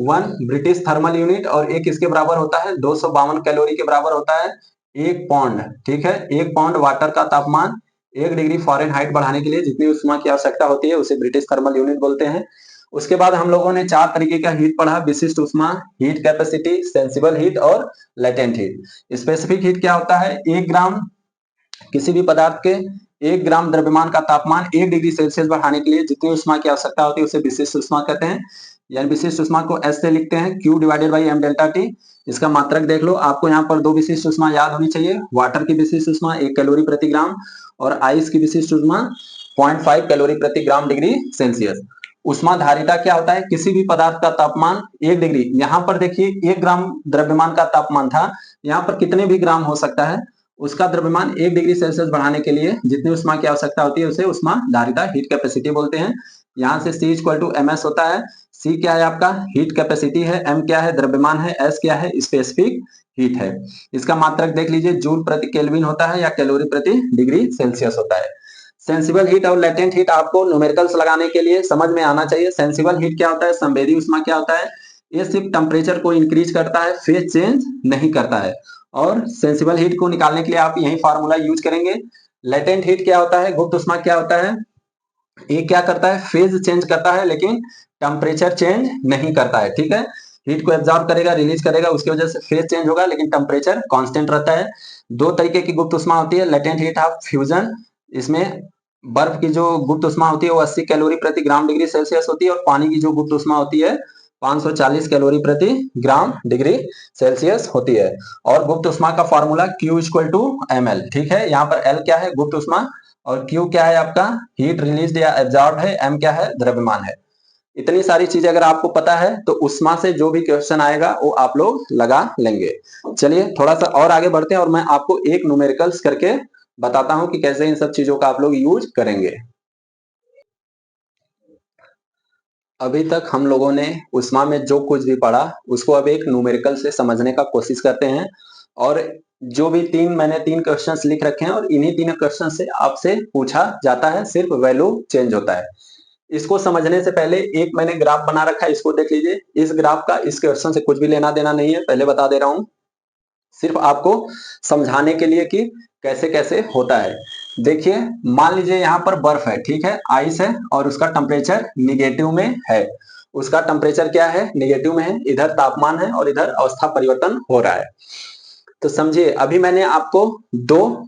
1 ब्रिटिश थर्मल यूनिट, और एक इसके बराबर होता है 252 कैलोरी के बराबर होता है 1 पौंड। ठीक है, 1 पौंड वाटर का तापमान 1 डिग्री फ़ारेनहाइट बढ़ाने के लिए जितनी उष्मा की आवश्यकता होती है उसे ब्रिटिश थर्मल यूनिट बोलते हैं। उसके बाद हम लोगों ने 4 तरीके का हीट पढ़ा, विशिष्ट उष्मा, हीट कैपेसिटी, सेंसिबल हीट और लेटेंट हीट। स्पेसिफिक हीट क्या होता है, 1 ग्राम किसी भी पदार्थ के 1 ग्राम द्रव्यमान का तापमान 1 डिग्री सेल्सियस बढ़ाने के लिए जितनी उष्मा की आवश्यकता होती है उसे विशिष्ट उष्मा कहते हैं। यानी विशिष्ट उष्मा को एस से लिखते हैं, Q divided by M delta T. इसका मात्रक देख लो, आपको यहाँ पर 2 विशिष्ट उष्मा याद होनी चाहिए। वाटर की विशिष्ट उष्मा 1 कैलोरी प्रति ग्राम और आइस की विशिष्ट उष्मा 0.5 कैलोरी प्रति ग्राम डिग्री सेल्सियस। उष्मा धारिता क्या होता है, किसी भी पदार्थ का तापमान 1 डिग्री, यहाँ पर देखिए 1 ग्राम द्रव्यमान का तापमान था, यहाँ पर कितने भी ग्राम हो सकता है, उसका द्रव्यमान 1 डिग्री सेल्सियस बढ़ाने के लिए जितनी उष्मा की आवश्यकता होती है उसे उष्मा धारिता, हीट कैपेसिटी बोलते हैं। यहाँ से C इक्वल टू MS होता है। C क्या है आपका, हीट कैपेसिटी है, M क्या है, द्रव्यमान है, S क्या है, स्पेसिफिक हीट है। इसका मात्रक देख लीजिए, जूल प्रति केल्विन होता है या कैलोरी प्रति डिग्री सेल्सियस होता है। सेंसिबल हीट और लेटेंट हीट आपको न्यूमेरिकल्स लगाने के लिए समझ में आना चाहिए। सेंसिबल हीट क्या होता है, संवेदी उष्मा क्या होता है, ये सिर्फ टेम्परेचर को इंक्रीज करता है, फेज चेंज नहीं करता है। और सेंसिबल हीट को निकालने के लिए आप यही फार्मूला यूज करेंगे। लेटेंट हीट क्या होता है, गुप्त उष्मा क्या होता है, ये क्या करता है, फेज चेंज करता है लेकिन टेम्परेचर चेंज नहीं करता है। ठीक है, हीट को एब्जॉर्ब करेगा, रिलीज करेगा, उसकी वजह से फेज चेंज होगा लेकिन टेम्परेचर कांस्टेंट रहता है। 2 तरीके की गुप्त उष्मा होती है, लेटेंट हीट ऑफ फ्यूजन, इसमें बर्फ की जो गुप्त उष्मा होती है वो 80 कैलोरी प्रति ग्राम डिग्री सेल्सियस होती है, और पानी की जो गुप्त उष्मा होती है 540 कैलोरी प्रति ग्राम डिग्री सेल्सियस होती है। और गुप्त उष्मा का formula Q equal to ml। ठीक है, यहाँ पर L क्या है, गुप्त उष्मा, और Q क्या है आपका, हीट रिलीज या एब्जॉर्ब है, M क्या है, द्रव्यमान है। इतनी सारी चीजें अगर आपको पता है तो उष्मा से जो भी क्वेश्चन आएगा वो आप लोग लगा लेंगे। चलिए थोड़ा सा और आगे बढ़ते हैं और मैं आपको एक न्यूमेरिकल्स करके बताता हूं कि कैसे इन सब चीजों का आप लोग यूज करेंगे। अभी तक हम लोगों ने उष्मा में जो कुछ भी पढ़ा उसको अब एक न्यूमेरिकल से समझने का कोशिश करते हैं। और जो भी मैंने 3 क्वेश्चंस लिख रखे हैं और इन्हीं 3 क्वेश्चन से आपसे पूछा जाता है, सिर्फ वैल्यू चेंज होता है। इसको समझने से पहले एक मैंने ग्राफ बना रखा है, इसको देख लीजिए। इस ग्राफ का इस क्वेश्चन से कुछ भी लेना देना नहीं है, पहले बता दे रहा हूं, सिर्फ आपको समझाने के लिए कि कैसे कैसे होता है। देखिए मान लीजिए यहाँ पर बर्फ है, ठीक है, आइस है, और उसका टेम्परेचर निगेटिव में है। उसका टेम्परेचर क्या है, निगेटिव में है, इधर तापमान है और इधर अवस्था परिवर्तन हो रहा है। तो समझिए अभी मैंने आपको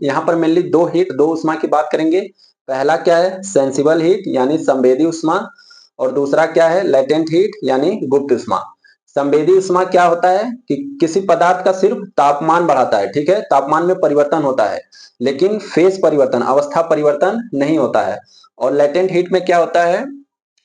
यहाँ पर मेनली 2 हीट, 2 उष्मा की बात करेंगे। पहला क्या है, सेंसिबल हीट यानी संवेदी उष्मा, और दूसरा क्या है, लेटेंट हीट यानी गुप्त उष्मा। संवेदी उष्मा क्या होता है कि किसी पदार्थ का सिर्फ तापमान बढ़ाता है, ठीक है, तापमान में परिवर्तन होता है लेकिन फेज परिवर्तन, अवस्था परिवर्तन नहीं होता है। और लेटेंट हीट में क्या होता है,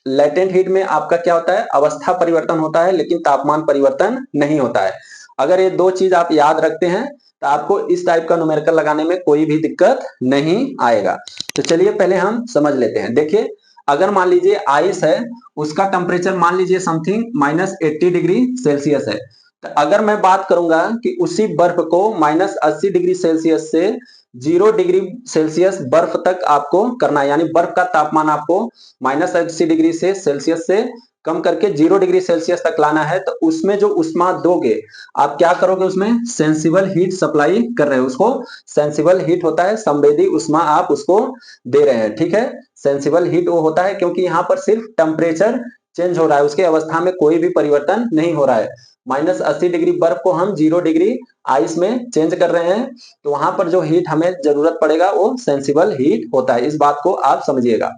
लेटेंट हीट में आपका क्या होता है, अवस्था परिवर्तन होता है लेकिन तापमान परिवर्तन नहीं होता है। अगर ये 2 चीज आप याद रखते हैं तो आपको इस टाइप का न्यूमेरिकल लगाने में कोई भी दिक्कत नहीं आएगा। तो चलिए पहले हम समझ लेते हैं। देखिए अगर मान लीजिए आइस है, उसका टेम्परेचर मान लीजिए समथिंग -80 डिग्री सेल्सियस है, तो अगर मैं बात करूंगा कि उसी बर्फ को -80 डिग्री सेल्सियस से 0 डिग्री सेल्सियस बर्फ तक आपको करना है, यानी बर्फ का तापमान आपको -80 डिग्री से सेल्सियस से कम करके 0 डिग्री सेल्सियस तक लाना है, तो उसमें जो उष्मा दोगे आप क्या करोगे, उसमें सेंसिबल हीट सप्लाई कर रहे हो, उसको सेंसिबल हीट होता है, संवेदी उष्मा आप उसको दे रहे हैं। ठीक है, सेंसिबल हीट वो होता है क्योंकि यहाँ पर सिर्फ टेम्परेचर चेंज हो रहा है, उसके अवस्था में कोई भी परिवर्तन नहीं हो रहा है। -80 डिग्री बर्फ को हम 0 डिग्री आइस में चेंज कर रहे हैं, तो वहां पर जो हीट हमें जरूरत पड़ेगा वो सेंसिबल हीट होता है। इस बात को आप समझिएगा।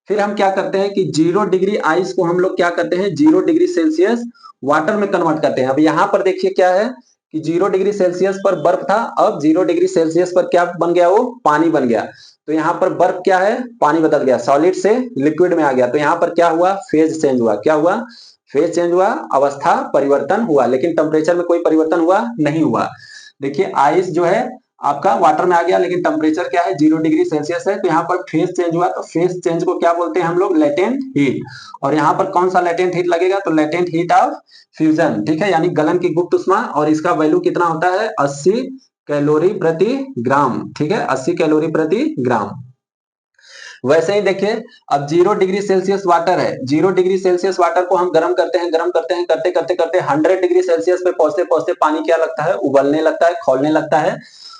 फिर हम क्या करते हैं कि 0 डिग्री आइस को हम लोग क्या करते हैं, 0 डिग्री सेल्सियस वाटर में कन्वर्ट करते हैं। अब यहाँ पर देखिए क्या है कि 0 डिग्री सेल्सियस पर बर्फ था, अब 0 डिग्री सेल्सियस पर क्या बन गया, वो पानी बन गया। तो यहाँ पर बर्फ क्या है, पानी बदल गया, सॉलिड से लिक्विड में आ गया। तो यहाँ पर क्या हुआ, फेज चेंज हुआ। क्या हुआ, फेज चेंज हुआ, अवस्था परिवर्तन हुआ, लेकिन टेम्परेचर में कोई परिवर्तन हुआ नहीं हुआ। देखिए आइस जो है आपका वाटर में आ गया लेकिन टेम्परेचर क्या है, 0 डिग्री सेल्सियस है, तो यहाँ पर फेज चेंज हुआ। तो फेज चेंज को क्या बोलते हैं हम लोग, लेटेंट हीट। और यहाँ पर कौन सा लेटेंट हीट लगेगा, तो लेटेंट हीट ऑफ फ्यूजन। ठीक है, यानी गलन की गुप्त उष्मा, और इसका वैल्यू कितना होता है, 80 कैलोरी प्रति ग्राम। ठीक है, 80 कैलोरी प्रति ग्राम। वैसे ही देखिए, अब 0 डिग्री सेल्सियस वाटर है, 0 डिग्री सेल्सियस वाटर को हम गर्म करते हैं, गर्म करते हैं, करते करते करते 100 डिग्री सेल्सियस पे पहुंचते पहुंचते पानी क्या लगता है, उबलने लगता है, खौलने लगता है।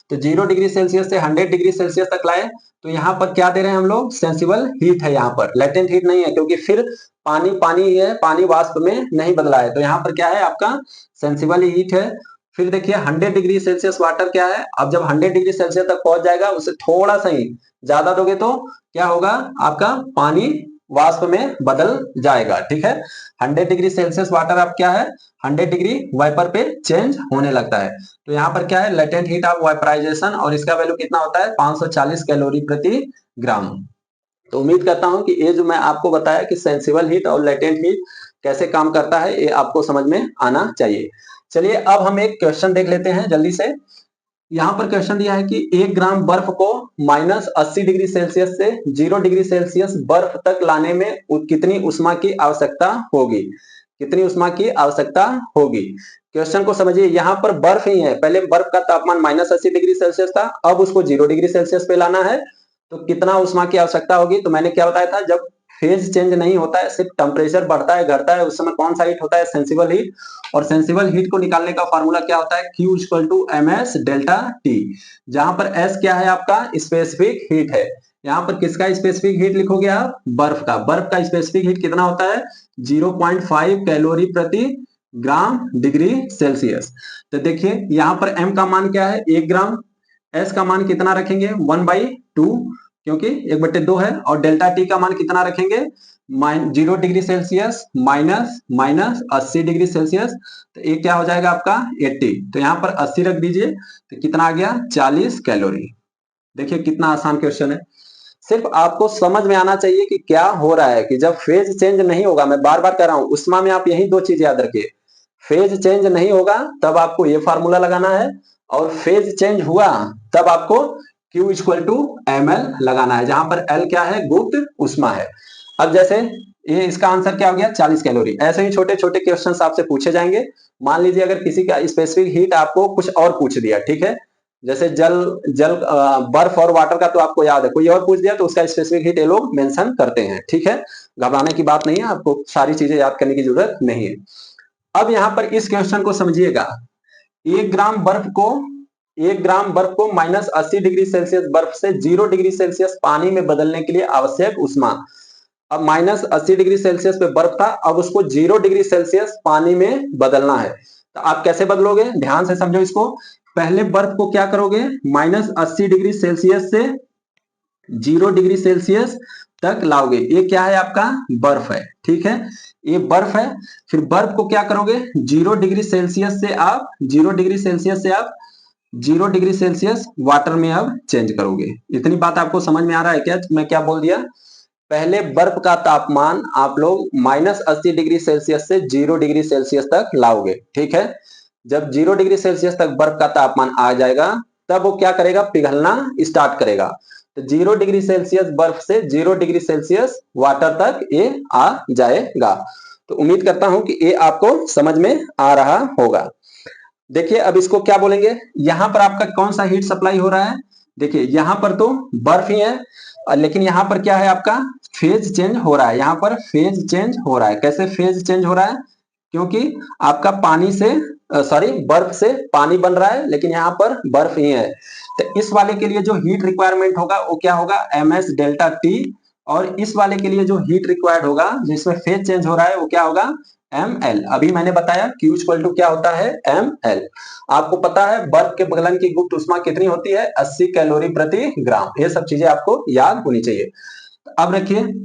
तो 0 डिग्री सेल्सियस से 100 डिग्री सेल्सियस तक लाए, तो यहाँ पर क्या दे रहे हैं हम लोग, सेंसिबल हीट है, यहाँ पर लेटेंट हीट नहीं है, क्योंकि फिर पानी पानी ही है, पानी वाष्प में नहीं बदला है, तो यहाँ पर क्या है आपका सेंसिबल हीट है। फिर देखिए 100 डिग्री सेल्सियस वाटर क्या है, अब जब 100 डिग्री सेल्सियस तक पहुंच जाएगा, उससे थोड़ा सा ही ज्यादा दोगे तो क्या होगा, आपका पानी वाष्प में बदल जाएगा, ठीक है। 100 डिग्री सेल्सियस वाटर अब क्या है, 100 डिग्री वाइपर पे चेंज होने लगता है। तो यहाँ पर क्या है, लेटेंट हीट ऑफ वाइपराइजेशन, और इसका वैल्यू कितना होता है, 540 कैलोरी प्रति ग्राम। तो उम्मीद करता हूं कि ये जो मैं आपको बताया कि सेंसिबल हीट और लेटेंट हीट कैसे काम करता है, ये आपको समझ में आना चाहिए। चलिए अब हम एक क्वेश्चन देख लेते हैं जल्दी से। यहाँ पर क्वेश्चन दिया है कि 1 ग्राम बर्फ को -80 डिग्री सेल्सियस से 0 डिग्री सेल्सियस बर्फ तक लाने में कितनी उष्मा की आवश्यकता होगी, कितनी उष्मा की आवश्यकता होगी। क्वेश्चन को समझिए, यहाँ पर बर्फ ही है, पहले बर्फ का तापमान -80 डिग्री सेल्सियस था, अब उसको 0 डिग्री सेल्सियस पे लाना है, तो कितना उष्मा की आवश्यकता होगी। तो मैंने क्या बताया था, जब फेज चेंज नहीं होता है, सिर्फ टेम्परेचर बढ़ता है घटता है, उस समय कौन सा हीट होता है, सेंसिबल हीट। और सेंसिबल हीट को निकालने का फार्मूला क्या होता है, Q = ms डेल्टा T, जहां पर S क्या है आपका स्पेसिफिक हीट है। यहाँ पर किसका स्पेसिफिक हीट लिखोगे आप, बर्फ का। बर्फ का स्पेसिफिक हीट कितना होता है, 0.5 कैलोरी प्रति ग्राम डिग्री सेल्सियस। तो देखिए यहाँ पर m का मान क्या है, 1 ग्राम, S का मान कितना रखेंगे, 1/2, क्योंकि 1/2 है, और डेल्टा टी का मान कितना रखेंगे, 0 degree Celsius minus 80 degree Celsius, तो ये क्या हो जाएगा आपका 80। तो यहाँ पर 80 रख दीजिए, तो कितना आ गया, 40 कैलोरी। देखिए कितना आसान क्वेश्चन है, सिर्फ आपको समझ में आना चाहिए कि क्या हो रहा है, कि जब फेज चेंज नहीं होगा, मैं बार बार कह रहा हूं, उष्मा में आप यही दो चीज याद रखिए, फेज चेंज नहीं होगा तब आपको ये फार्मूला लगाना है, और फेज चेंज हुआ तब आपको Q = ml लगाना है, जहां पर L क्या है, गुप्त उष्मा है। अब जैसे ये इसका आंसर क्या हो गया, 40 कैलोरी। ऐसे ही छोटे छोटे क्वेश्चन आपसे पूछे जाएंगे। मान लीजिए अगर किसी का स्पेसिफिक हीट आपको कुछ और पूछ दिया, ठीक है, जैसे जल जल बर्फ और वाटर का तो आपको याद है, कोई और पूछ दिया तो उसका स्पेसिफिक हीट ये लोग मेंशन करते हैं, ठीक है। घबराने की बात नहीं है, आपको सारी चीजें याद करने की जरूरत नहीं है। अब यहाँ पर इस क्वेश्चन को समझिएगा, 1 ग्राम बर्फ को -80 डिग्री सेल्सियस बर्फ से 0 डिग्री सेल्सियस पानी में बदलने के लिए आवश्यक उष्मा। अब -80 डिग्री सेल्सियस पे बर्फ था, अब उसको 0 डिग्री सेल्सियस पानी में बदलना है, तो आप कैसे बदलोगे, ध्यान से समझो इसको। पहले बर्फ को क्या करोगे, -80 डिग्री सेल्सियस से 0 डिग्री सेल्सियस तक लाओगे, ये क्या है आपका बर्फ है, ठीक है, ये बर्फ है। फिर बर्फ को क्या करोगे, 0 डिग्री सेल्सियस वाटर में अब चेंज करोगे। इतनी बात आपको समझ में आ रहा है क्या, मैं क्या बोल दिया, पहले बर्फ का तापमान आप लोग -80 डिग्री सेल्सियस से 0 डिग्री सेल्सियस तक लाओगे, ठीक है। जब 0 डिग्री सेल्सियस तक बर्फ का तापमान आ जाएगा, तब वो क्या करेगा, पिघलना स्टार्ट करेगा। तो 0 डिग्री सेल्सियस बर्फ से 0 डिग्री सेल्सियस वाटर तक ये आ जाएगा। तो उम्मीद करता हूं कि ये आपको समझ में आ रहा होगा। देखिए अब इसको क्या बोलेंगे, यहां पर आपका कौन सा हीट सप्लाई हो रहा है, देखिए यहां पर तो बर्फ ही है, लेकिन यहां पर क्या है आपका फेज चेंज हो रहा है, यहां पर फेज चेंज हो रहा है। कैसे फेज चेंज हो रहा है, क्योंकि आपका पानी से सॉरी बर्फ से पानी बन रहा है, लेकिन यहाँ पर बर्फ ही है। तो इस वाले के लिए जो हीट रिक्वायरमेंट होगा वो क्या होगा, ms डेल्टा टी, और इस वाले के लिए जो हीट रिक्वायर्ड होगा जिसमें फेज चेंज हो रहा है वो क्या होगा, ml। अभी मैंने बताया Q = क्या होता है, ml। आपको पता है बर्फ के गलन की गुप्त उष्मा कितनी होती है, 80 कैलोरी प्रति ग्राम। ये सब चीजें आपको याद होनी चाहिए। अब रखिए,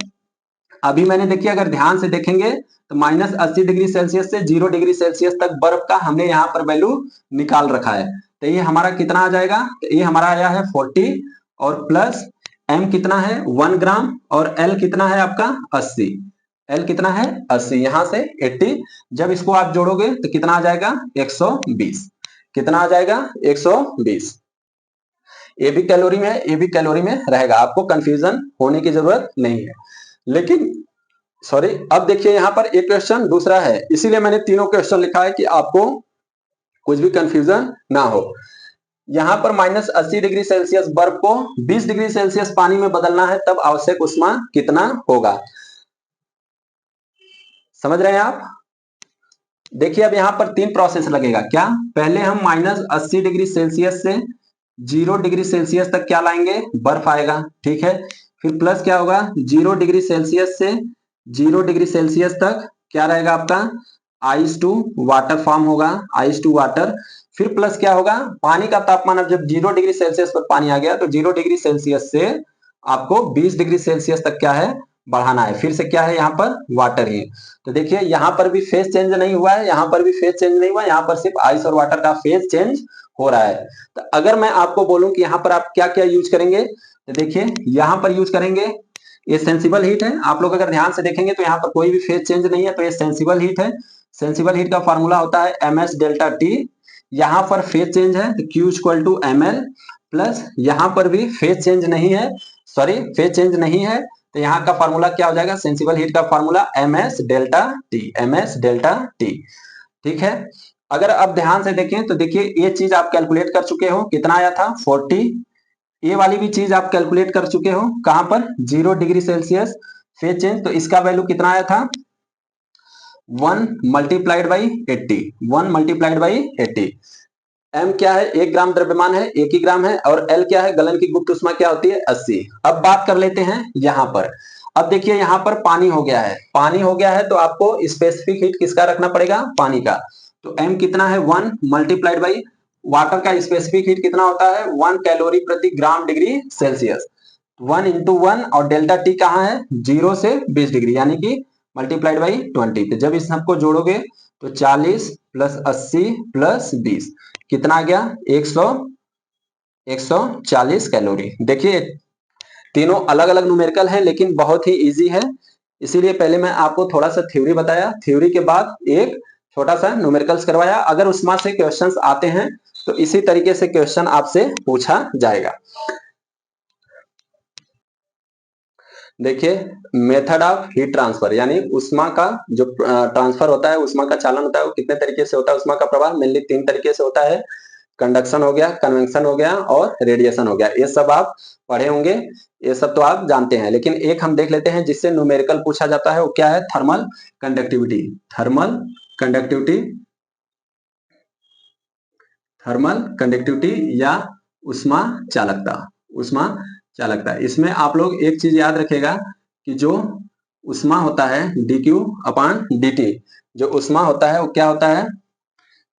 अभी मैंने देखिए अगर ध्यान से देखेंगे तो -80 डिग्री सेल्सियस से 0 डिग्री सेल्सियस तक बर्फ का हमने यहाँ पर वैल्यू निकाल रखा है। तो ये हमारा कितना आ जाएगा, तो ये हमारा आया है 40, और प्लस m कितना है 1 ग्राम, और l कितना है आपका 80, l कितना है 80, यहां से 80, जब इसको आप जोड़ोगे तो कितना आ जाएगा 120, कितना आ जाएगा 120। ये भी कैलोरी में है, ये भी कैलोरी में रहेगा, आपको कंफ्यूजन होने की जरूरत नहीं है। लेकिन सॉरी, अब देखिए यहाँ पर एक क्वेश्चन दूसरा है, इसीलिए मैंने तीनों क्वेश्चन लिखा है कि आपको कुछ भी कंफ्यूजन ना हो। यहाँ पर -80 डिग्री सेल्सियस बर्फ को 20 डिग्री सेल्सियस पानी में बदलना है, तब आवश्यक ऊष्मा कितना होगा? समझ रहे हैं आप? देखिए अब यहाँ पर 3 प्रोसेस लगेगा। क्या? पहले हम -80 डिग्री सेल्सियस से 0 डिग्री सेल्सियस तक क्या लाएंगे? बर्फ आएगा, ठीक है। फिर प्लस क्या होगा? 0 डिग्री सेल्सियस से 0 डिग्री सेल्सियस तक क्या रहेगा आपका? आइस टू वाटर फॉर्म होगा, आइस टू वाटर। फिर प्लस क्या होगा? पानी का तापमान, अब जब 0 डिग्री सेल्सियस पर पानी आ गया तो 0 डिग्री सेल्सियस से आपको 20 डिग्री सेल्सियस तक क्या है? बढ़ाना है। फिर से क्या है? यहाँ पर वाटर ही। तो देखिए यहाँ पर भी फेज चेंज नहीं हुआ है, यहाँ पर भी फेज चेंज नहीं हुआ है, यहाँ पर सिर्फ आइस और वाटर का फेज चेंज हो रहा है। तो अगर मैं आपको बोलूं कि यहाँ पर आप क्या क्या यूज करेंगे, तो देखिए यहाँ पर यूज करेंगे, ये सेंसिबल हीट है। आप लोग अगर ध्यान से देखेंगे तो यहाँ पर कोई भी फेज चेंज नहीं है, तो ये सेंसिबल हीट है। सेंसिबल हीट का फॉर्मूला होता है ms डेल्टा टी। यहाँ पर फेज चेंज है तो Q equal to ml, plus यहाँ पर भी फेज चेंज नहीं है, सॉरी फेज चेंज नहीं है, तो यहाँ का फॉर्मूला क्या हो जाएगा? सेंसिबल हीट का formula ms delta T, ms delta T, ठीक है। अगर आप ध्यान से देखें तो देखिए ये चीज आप कैलकुलेट कर चुके हो, कितना आया था? 40। ये वाली भी चीज आप कैलकुलेट कर चुके हो, कहां पर? 0 डिग्री सेल्सियस फेज चेंज, तो इसका वैल्यू कितना आया था? 1 multiplied by 80, 1 multiplied by 80। m क्या है? 1 ग्राम द्रव्यमान है, 1 ही ग्राम है, और l क्या है? गलन की गुप्त ऊष्मा क्या होती है? 80। अब बात कर लेते हैं यहाँ पर। अब देखिए यहाँ पर पानी हो गया है, पानी हो गया है तो आपको स्पेसिफिक हीट किसका रखना पड़ेगा? पानी का। तो m कितना है? 1 मल्टीप्लाइड बाई वाटर का स्पेसिफिक हीट कितना होता है? 1 कैलोरी प्रति ग्राम डिग्री सेल्सियस। 1 इंटू 1, और डेल्टा टी कहाँ है? 0 से 20 डिग्री, यानी कि मल्टीप्लाइड बाई 20। तो जब इस सबको जोड़ोगे तो 40 प्लस 80 प्लस 20 कितना आ गया? 140 कैलोरी। देखिए तीनों अलग अलग न्यूमेरिकल है लेकिन बहुत ही इजी है, इसीलिए पहले मैं आपको थोड़ा सा थ्योरी बताया, थ्योरी के बाद एक छोटा सा न्यूमेरिकल्स करवाया। अगर उसमें से क्वेश्चंस आते हैं तो इसी तरीके से क्वेश्चन आपसे पूछा जाएगा। देखिए मेथड ऑफ हीट ट्रांसफर, यानी उष्मा का जो ट्रांसफर होता है, उष्मा का चालन होता है, वो कितने तरीके से होता है? उष्मा का प्रवाह मेनली 3 तरीके से होता है। कंडक्शन हो गया, कन्वेक्शन हो गया, और रेडिएशन हो गया। ये सब आप पढ़े होंगे, ये सब तो आप जानते हैं, लेकिन एक हम देख लेते हैं जिससे न्यूमेरिकल पूछा जाता है, वो क्या है? Thermal conductivity. Thermal conductivity, thermal conductivity या उष्मा चालकता, उष्मा चालकता। इसमें आप लोग एक चीज याद रखेगा कि जो उष्मा होता है dq अपॉन dt, जो उष्मा होता है वो क्या होता है?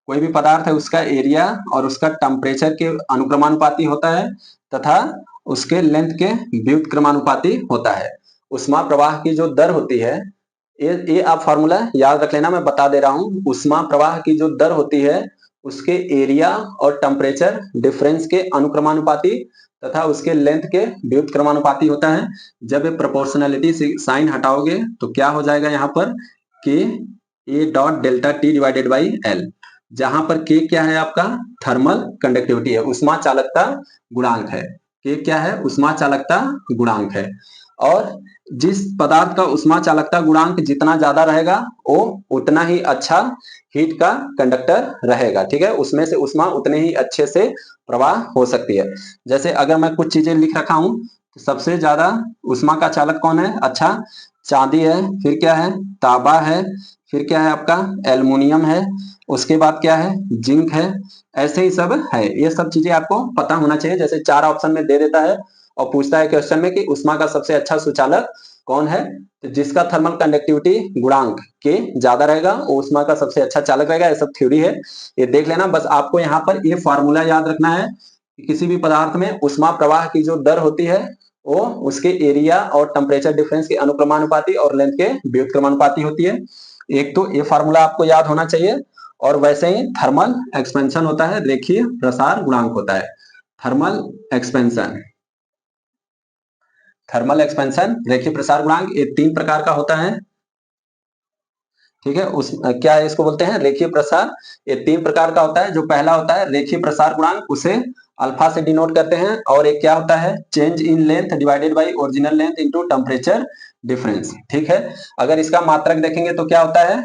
कोई भी पदार्थ है उसका एरिया और उसका टेम्परेचर के अनुक्रमानुपाती होता है, तथा उसके लेंथ के व्युत्क्रमानुपाती होता है। उष्मा प्रवाह की जो दर होती है, ये आप फॉर्मूला याद रख लेना, मैं बता दे रहा हूं। उष्मा प्रवाह की जो दर होती है उसके एरिया और टेम्परेचर डिफरेंस के अनुक्रमानुपाती तथा उसके लेंथ के व्युत्क्रमानुपाती होता है। जब ये प्रोपोर्शनलिटी साइन हटाओगे तो क्या हो जाएगा यहाँ पर? के ए dot delta T divided by L, जहां पर के क्या है? आपका थर्मल कंडक्टिविटी है, उष्मा चालकता गुणांक है। के क्या है? उष्मा चालकता गुणांक है। और जिस पदार्थ का उष्मा चालकता गुणांक जितना ज्यादा रहेगा वो उतना ही अच्छा हीट का कंडक्टर रहेगा, ठीक है। उसमें से उष्मा उतने ही अच्छे से प्रवाह हो सकती है। जैसे अगर मैं कुछ चीजें लिख रखा हूं, तो सबसे ज्यादा उष्मा का चालक कौन है? अच्छा, चांदी है, फिर क्या है? तांबा है, फिर क्या है आपका? एल्युमिनियम है, उसके बाद क्या है? जिंक है। ऐसे ही सब है, ये सब चीजें आपको पता होना चाहिए। जैसे 4 ऑप्शन में दे देता है और पूछता है क्वेश्चन में कि उष्मा का सबसे अच्छा सुचालक कौन है, तो जिसका थर्मल कंडक्टिविटी गुणांक के ज्यादा रहेगा वो उष्मा का सबसे अच्छा चालक रहेगा। ये सब थ्योरी है, ये देख लेना। बस आपको यहाँ पर ये फॉर्मूला याद रखना है कि किसी भी पदार्थ में उष्मा प्रवाह की जो दर होती है वो उसके एरिया और टेम्परेचर डिफरेंस के अनुक्रमानुपाती और लेंथ के व्युत्क्रमानुपाती होती है। एक तो ये फार्मूला आपको याद होना चाहिए। और वैसे ही थर्मल एक्सपेंशन होता है, रेखीय प्रसार गुणांक होता है। थर्मल एक्सपेंशन, थर्मल एक्सपेंशन, रेखीय प्रसार गुणांक, ये 3 प्रकार का होता है, ठीक है। उस क्या है? इसको बोलते हैं रेखीय प्रसार। ये 3 प्रकार का होता है। जो पहला होता है रेखीय प्रसार गुणांक, उसे अल्फा से डिनोट करते हैं। और एक क्या होता है? Change in length divided by original length into temperature difference, ठीक है। अगर इसका मात्रक देखेंगे तो क्या होता है?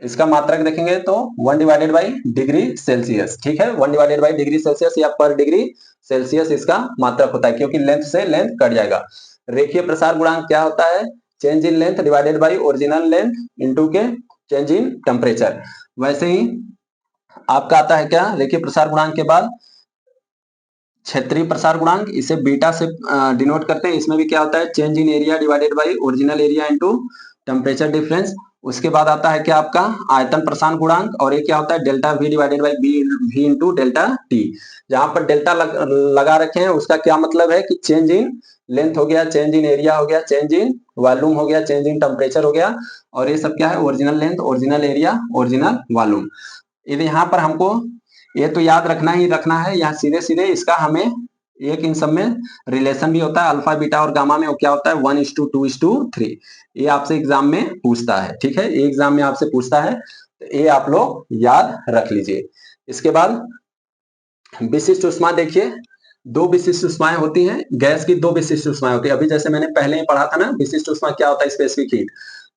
इसका मात्रक देखेंगे तो 1 डिवाइडेड बाई डिग्री सेल्सियस, ठीक है, 1 डिवाइडेड बाई डिग्री सेल्सियस या पर डिग्री सेल्सियस इसका मात्रक होता है, क्योंकि लेंथ से लेंथ कट जाएगा। रेखीय प्रसार गुणांक क्या होता है? Change in length divided by original length into के चेंज इन टेम्परेचर। वैसे ही आपका आता है क्या रेखीय प्रसार गुणांक के बाद क्षेत्रीय प्रसार गुणांक, इसे बीटा से डिनोट करते हैं। इसमें भी क्या होता है? Change in area divided by original area into temperature difference. उसके बाद आता है क्या आपका आयतन प्रसार गुणांक, और ये क्या होता है? Delta V divided by V into delta T. जहां पर डेल्टा लगा रखे हैं उसका क्या मतलब है कि चेंज इन लेंथ हो गया, चेंज इन एरिया हो गया, चेंज इन वॉल्यूम हो गया, चेंज इन टेम्परेचर हो गया, और ये सब क्या है? Original length, original area, original volume. यदि यहाँ पर हमको ये तो याद रखना ही रखना है, यहाँ सीधे सीधे इसका हमें एक इन सब में रिलेशन भी होता है, अल्फा बीटा और गामा में वो क्या होता है? 1:2:3। ये आपसे एग्जाम में पूछता है, ठीक है, ये एग्जाम में आपसे पूछता है, तो ये आप लोग याद रख लीजिए। इसके बाद विशिष्ट उष्मा देखिए, दो विशिष्ट उष्माएं होती हैं, गैस की दो विशिष्ट उष्माएं होती है। अभी जैसे मैंने पहले ही पढ़ा था ना, विशिष्ट उष्मा क्या होता है? Specific heat.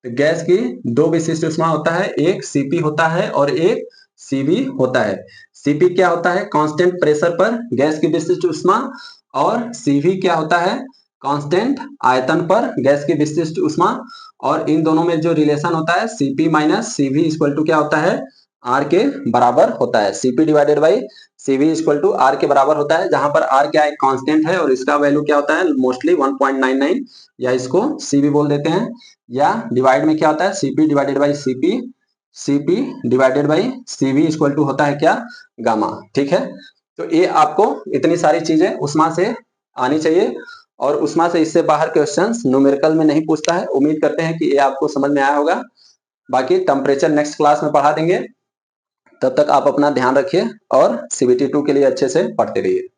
तो गैस की दो विशिष्ट उष्मा होता है, एक सीपी होता है और एक सीवी होता है। सीपी क्या होता है? कांस्टेंट प्रेशर पर गैस की विशिष्ट उष्मा, और सीवी क्या होता है? कांस्टेंट आयतन पर गैस की विशिष्ट उष्मा। और इन दोनों में जो रिलेशन होता है CP minus CV equal to क्या होता है? आर के बराबर होता है। CP divided by CV equal to R के बराबर होता है, जहां पर आर क्या है? कांस्टेंट है, और इसका वैल्यू क्या होता है? मोस्टली 1.99, या इसको सीवी बोल देते हैं। या डिवाइड में क्या होता है? CP divided by CP, CP divided by CV equal to होता है क्या? गामा, ठीक है। तो ये आपको इतनी सारी चीजें उष्मा से आनी चाहिए, और उष्मा से इससे बाहर क्वेश्चंस न्यूमेरिकल में नहीं पूछता है। उम्मीद करते हैं कि ये आपको समझ में आया होगा। बाकी टेम्परेचर नेक्स्ट क्लास में पढ़ा देंगे। तब तक आप अपना ध्यान रखिए और CBT 2 के लिए अच्छे से पढ़ते रहिए।